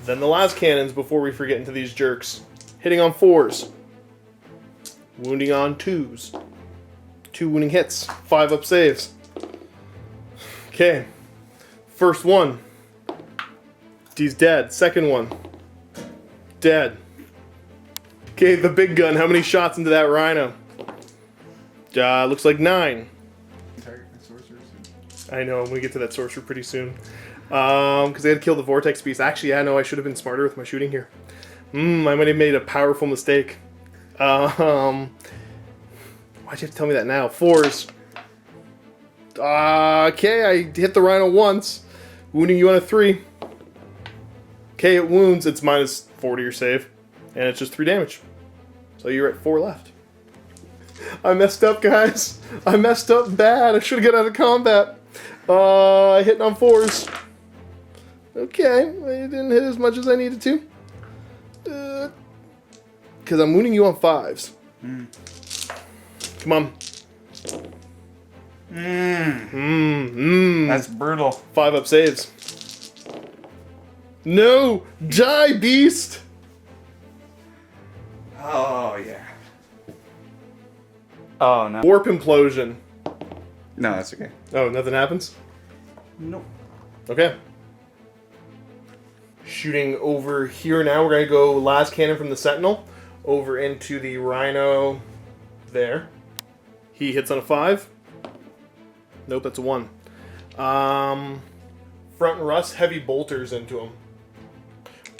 Then the last cannons before we forget into these jerks. Hitting on 4s. Wounding on 2s. 2 wounding hits. 5 up saves. Okay. First one. He's dead. Second one. Dead. Okay, the big gun. How many shots into that Rhino? Looks like 9. Target my sorcerer soon. I know, I'm going to get to that sorcerer pretty soon. Because they had to kill the Vortex Beast. Actually, yeah, no, I should have been smarter with my shooting here. I might have made a powerful mistake. Why'd you have to tell me that now? 4s. Okay, I hit the Rhino once. Wounding you on a 3. Okay, it wounds. It's minus 40 your save. And it's just 3 damage. So you're at 4 left. I messed up, guys. I messed up bad. I should have got out of combat. I hit on 4s. Okay, I didn't hit as much as I needed to. Because I'm wounding you on 5s. Come on. That's brutal. 5 up saves. No! Die, beast! Oh, yeah. Oh, no. Warp implosion. No, that's okay. Oh, nothing happens? Nope. Okay. Shooting over here now. We're going to go last cannon from the Sentinel over into the Rhino there. He hits on a 5. Nope, that's a 1. Front Russ, heavy bolters into him.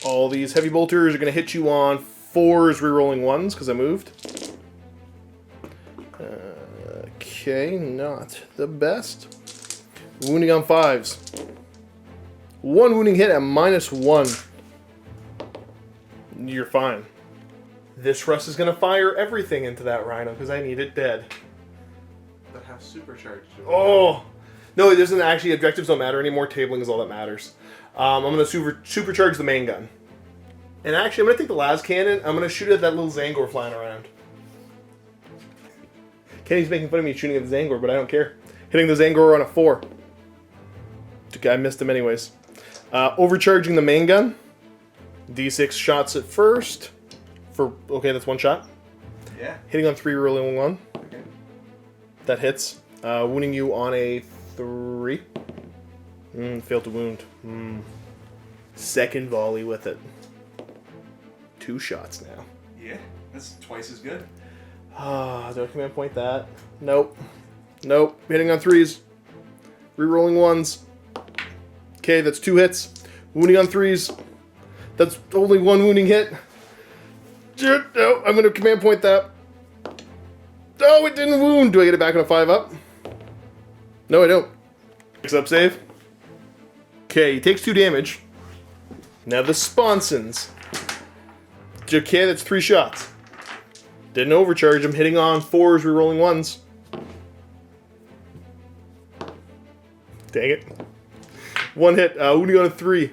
All these heavy bolters are going to hit you on 4s, rerolling 1s because I moved. Okay, not the best. Wounding on 5s. 1 wounding hit at minus 1. You're fine. This Russ is going to fire everything into that Rhino because I need it dead. But how supercharged? Oh! No, it doesn't actually. Objectives don't matter anymore. Tabling is all that matters. I'm going to supercharge the main gun. And actually, I'm going to take the las cannon. I'm going to shoot at that little Zangor flying around. Kenny's making fun of me shooting at the Zangor, but I don't care. Hitting the Zangor on a 4. I missed him anyways. Overcharging the main gun. D6 shots at first. Okay, that's one shot. Yeah. Hitting on 3, rolling 1. Okay. That hits. Wounding you on a 3. Failed to wound. Second volley with it. 2 shots now. Yeah, that's twice as good. Do I command point that? Nope. Nope. Hitting on 3s. Rerolling 1s. Okay, that's 2 hits. Wounding on 3s. That's only 1 wounding hit. No, I'm going to command point that. Oh, it didn't wound. Do I get it back on a 5-up? No, I don't. 6-up save. Okay, he takes 2 damage. Now the sponsons. Okay, that's 3 shots. Didn't overcharge him. Hitting on 4s, rerolling 1s. Dang it. 1 hit. Wounding on a 3.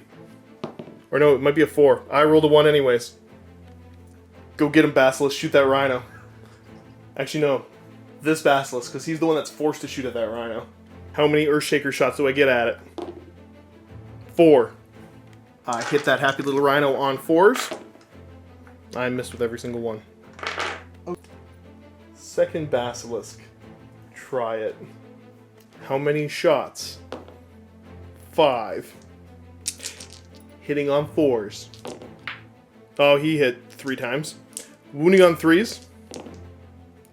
Or no, it might be a 4. I rolled a 1 anyways. Go get him, Basilisk. Shoot that rhino. Actually, no. This Basilisk, because he's the one that's forced to shoot at that rhino. How many Earthshaker shots do I get at it? 4. I hit that happy little rhino on 4s. I missed with every single one. Second Basilisk. Try it. How many shots? 5. Hitting on 4s. Oh, he hit 3 times. Wounding on 3s.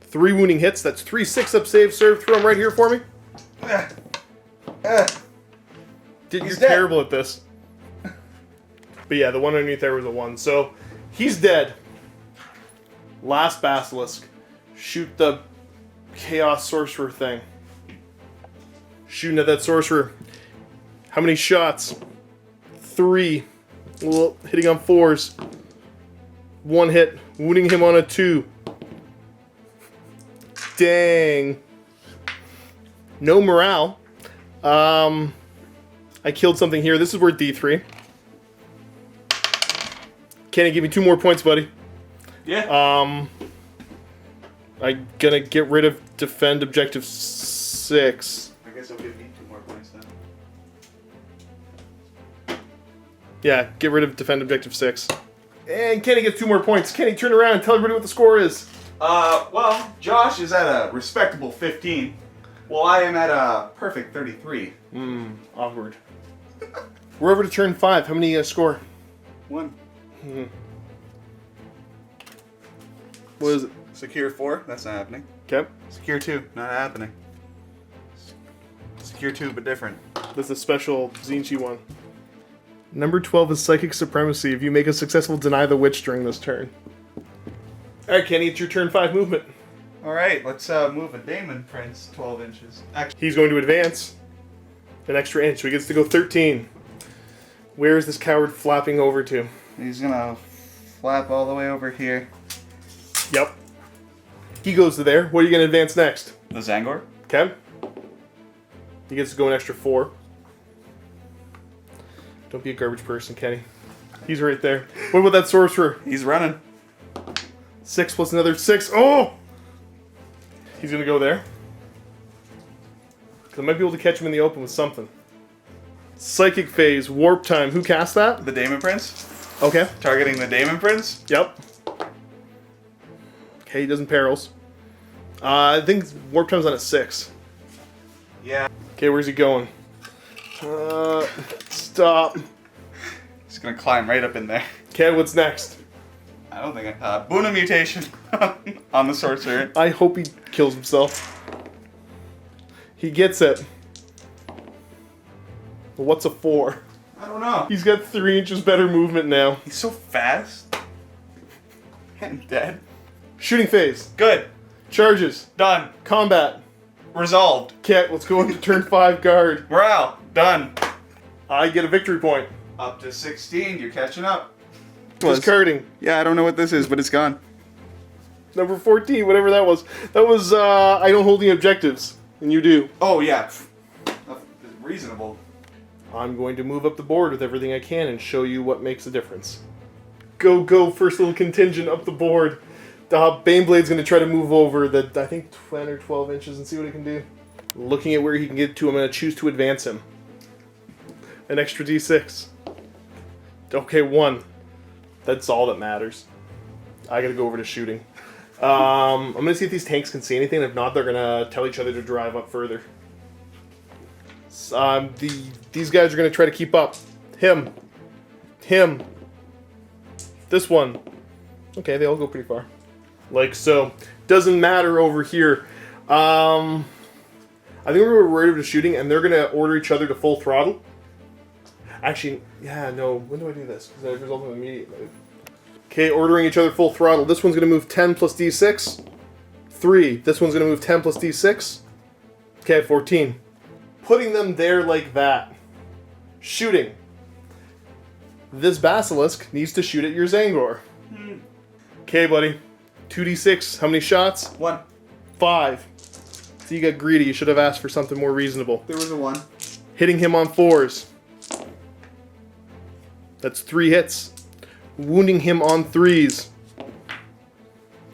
3 wounding hits. That's 3 6-up saves. Serve. Throw him right here for me. You're terrible at this. But yeah, the one underneath there was a 1. So he's dead. Last Basilisk. Shoot the Chaos Sorcerer thing. Shooting at that Sorcerer. How many shots? 3. Well, hitting on 4s. 1 hit. Wounding him on a 2. Dang. No morale. I killed something here. This is worth D3. Kenny, give me 2 more points, buddy. Yeah. I'm gonna get rid of defend objective 6. I guess I'll give me 2 more points then. Yeah, get rid of defend objective 6. And Kenny gets 2 more points. Kenny, turn around and tell everybody what the score is. Well, Josh is at a respectable 15. Well, I am at a perfect 33. Awkward. We're over to turn 5. How many score? 1. What is it? Secure 4. That's not happening. Okay. Secure 2. Not happening. Secure 2, but different. That's a special Tzeentch one. Number 12 is Psychic Supremacy. If you make a successful deny the witch during this turn. Alright, Kenny, it's your turn 5 movement. Alright, let's move a Daemon Prince 12 inches. Actually, He's going to advance an extra inch, so he gets to go 13. Where is this coward flapping over to? he's gonna flap all the way over here. Yep. He goes to there. What are you going to advance next? The Zangor? Okay. He gets to go an extra 4. Don't be a garbage person, Kenny. He's right there. What about that sorcerer? He's running. 6 plus another 6. Oh! He's going to go there. Because I might be able to catch him in the open with something. Psychic Phase, Warp Time. Who cast that? The Daemon Prince? Okay. Targeting the Daemon Prince? Yep. Okay, he doesn't perils. I think Warp Time's on a 6. Yeah. Okay, where's he going? Stop. He's gonna climb right up in there. Okay, what's next? I don't think Boona Mutation on the Sorcerer. I hope he kills himself. He gets it. But what's a 4? I don't know. He's got 3 inches better movement now. He's so fast. And dead. Shooting Phase. Good. Charges. Done. Combat. Resolved. Okay, let's go into turn 5 guard. Morale. Done. I get a victory point. Up to 16. You're catching up. Discarding. Yeah, I don't know what this is, but it's gone. Number 14, whatever that was. That was, I don't hold any objectives. And you do. Oh, yeah. That's reasonable. I'm going to move up the board with everything I can and show you what makes a difference. Go, first little contingent up the board. Baneblade's going to try to move over the, I think, 10 or 12 inches and see what he can do. Looking at where he can get to, I'm going to choose to advance him. An extra d6. Okay, 1. That's all that matters. I gotta go over to shooting. I'm gonna see if these tanks can see anything. If not, they're gonna tell each other to drive up further. These guys are gonna try to keep up. Him. This one. Okay, they all go pretty far. Like so. Doesn't matter over here. I think we're worried about shooting, and they're gonna order each other to full throttle. Actually, yeah, no. When do I do this? Because that results in an immediate move. Okay, ordering each other full throttle. This one's gonna move 10 plus d6. 3. This one's gonna move 10 plus d6. Okay, 14. Putting them there like that. Shooting. This basilisk needs to shoot at your Zangor. Okay, buddy. 2d6. How many shots? 1. 5. So you got greedy. You should have asked for something more reasonable. There was a 1. Hitting him on 4s. That's 3 hits. Wounding him on 3s.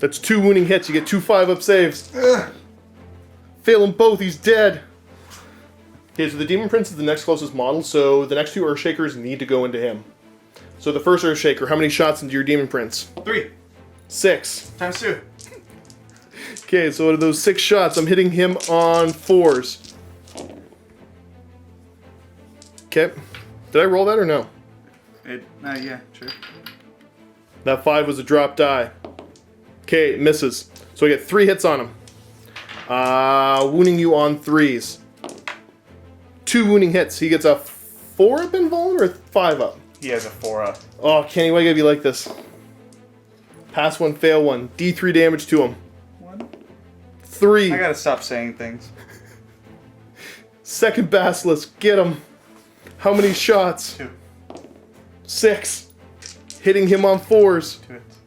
That's 2 wounding hits. You get 2 5-up saves. Ugh. Fail them both. He's dead. Okay, so the Demon Prince is the next closest model, so the next 2 Earthshakers need to go into him. So the first Earthshaker, how many shots into your Demon Prince? 3. 6. Times 2. Okay, so out of those 6 shots, I'm hitting him on 4s. Okay. Did I roll that or no? Yeah, sure. That 5 was a drop die. Okay, it misses. So I get 3 hits on him. Wounding you on 3s. 2 wounding hits. He gets a 4-up invuln or a 5-up? He has a 4-up. Oh, Kenny, why gotta be like this? Pass 1, fail 1. D3 damage to him. 1. 3. I gotta stop saying things. Second Basilisk, get him. How many shots? 2. 6. Hitting him on 4s. 2 hits.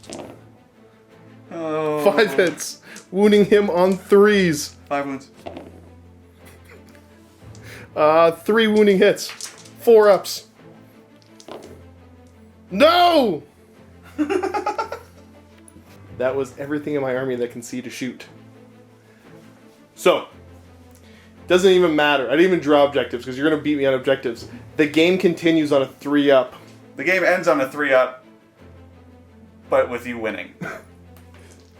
Oh. 5 hits. Wounding him on 3s. 5 wounds. 3 wounding hits. 4 ups. No! That was everything in my army that can see to shoot. So, doesn't even matter. I didn't even draw objectives because you're going to beat me on objectives. The game continues on a 3-up. The game ends on a 3-up, but with you winning.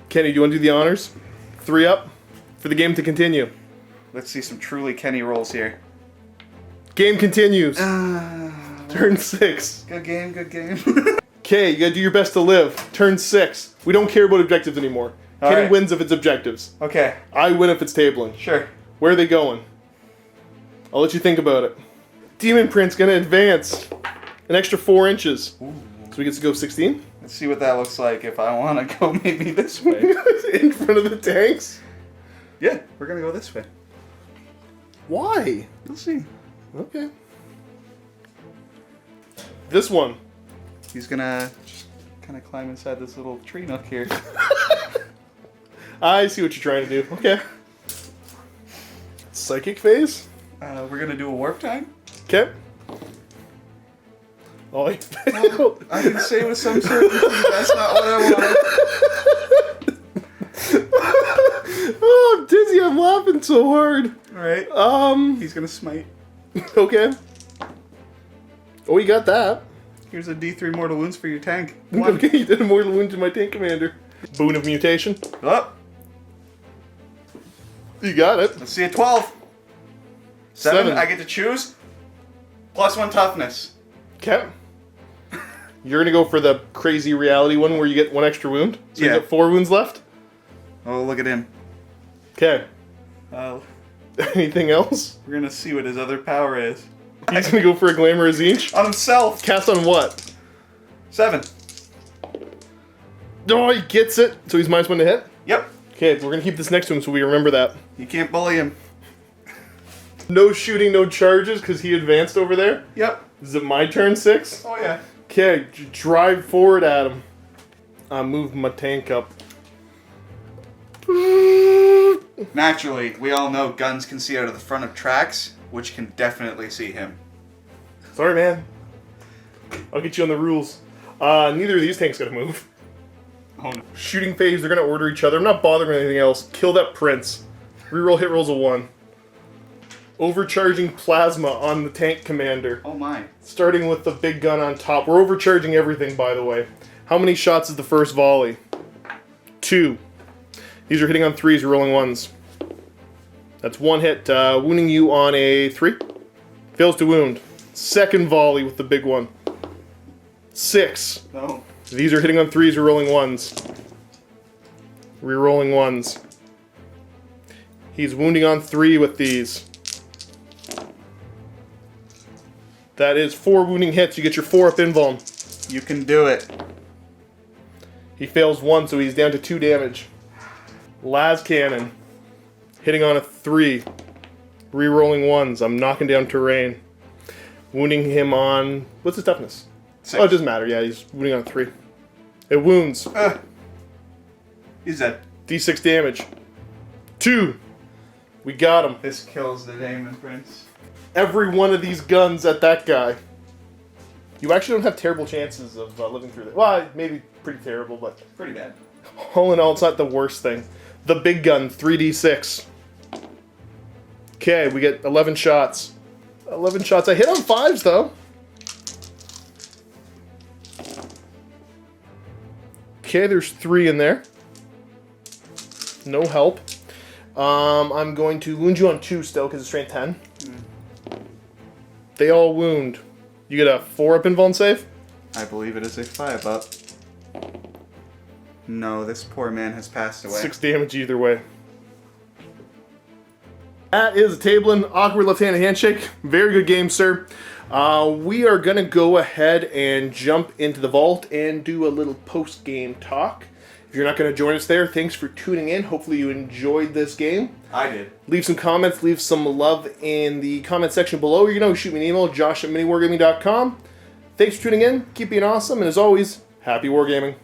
Kenny, do you want to do the honors? 3-up for the game to continue. Let's see some truly Kenny rolls here. Game continues. Turn 6. Good game, good game. Okay, you gotta do your best to live. Turn 6. We don't care about objectives anymore. Kenny right. wins if it's objectives. Okay, I win if it's tabling. sure. Where are they going? I'll let you think about it. Demon Prince gonna advance. An extra 4 inches. Ooh. So we get to go 16? Let's see what that looks like if I want to go maybe this way. In front of the tanks? Yeah, we're going to go this way. Why? You'll see. Okay. This one. He's going to just kind of climb inside this little tree nook here. I see what you're trying to do. Okay. Psychic phase? We're going to do a warp time. Okay. Oh, I failed. I can say with some certainty that's not what I wanted. Oh, I'm dizzy. I'm laughing so hard. Alright. He's going to smite. Okay. Oh, you got that. Here's a D3 mortal wounds for your tank. 1. Okay, you did a mortal wound to my tank commander. Boon of mutation. Oh, You got it. let's see a 12. 7. I get to choose. +1 toughness. Okay. You're gonna go for the crazy reality one where you get 1 extra wound. So Yeah. you got 4 wounds left. Oh, look at him. Okay. We're Anything else? going to see what his other power is. He's gonna go for a glamour of Tzeentch. On himself. Cast on what? 7. Oh, he gets it. So he's -1 to hit. Yep. Okay, we're gonna keep this next to him so we remember that. You can't bully him. No shooting, no charges because he advanced over there. Yep. Is it my turn 6? Oh, yeah. Okay, drive forward at him. Move my tank up. Naturally, we all know guns can see out of the front of tracks, which can definitely see him. Sorry, man. I'll get you on the rules. Neither of these tanks gotta move. Oh, no. Shooting phase, they're gonna order each other. I'm not bothering with anything else. Kill that prince. Reroll hit rolls of 1. Overcharging plasma on the tank commander. Oh my. Starting with the big gun on top. We're overcharging everything, by the way. How many shots is the first volley? 2. These are hitting on 3s, you're rolling 1s. That's 1 hit, wounding you on a 3. Fails to wound. Second volley with the big one. 6. No. These are hitting on 3s, you're rolling 1s. Rerolling 1s. He's wounding on 3 with these. That is 4 wounding hits. You get your 4 up invuln. You can do it. He fails 1, so he's down to 2 damage. Las Cannon. Hitting on a 3. Rerolling 1s. I'm knocking down terrain. Wounding him on... What's his toughness? 6. Oh, it doesn't matter. Yeah, he's wounding on a 3. It wounds. He's dead. D6 damage. 2. We got him. This kills the Damon Prince. Every one of these guns at that guy. You actually don't have terrible chances of living through that. Well, maybe pretty terrible, but Pretty bad. all in all, it's not the worst thing. The big gun, 3d6. Okay, we get 11 shots. 11 shots. I hit on 5s, though. Okay, there's 3 in there. No help. I'm going to wound you on 2 still, because it's strength 10. They all wound. You get a 4 up invuln save? I believe it is a 5 up. No, this poor man has passed away. 6 damage either way. That is a Tablin. Awkward left-handed handshake. Very good game, sir. We are going to go ahead and jump into the vault and do a little post-game talk. If you're not going to join us there, thanks for tuning in. Hopefully you enjoyed this game. I did. Leave some comments, leave some love in the comment section below. You know, shoot me an email, josh@miniwargaming.com. Thanks for tuning in. Keep being awesome, and as always, happy wargaming.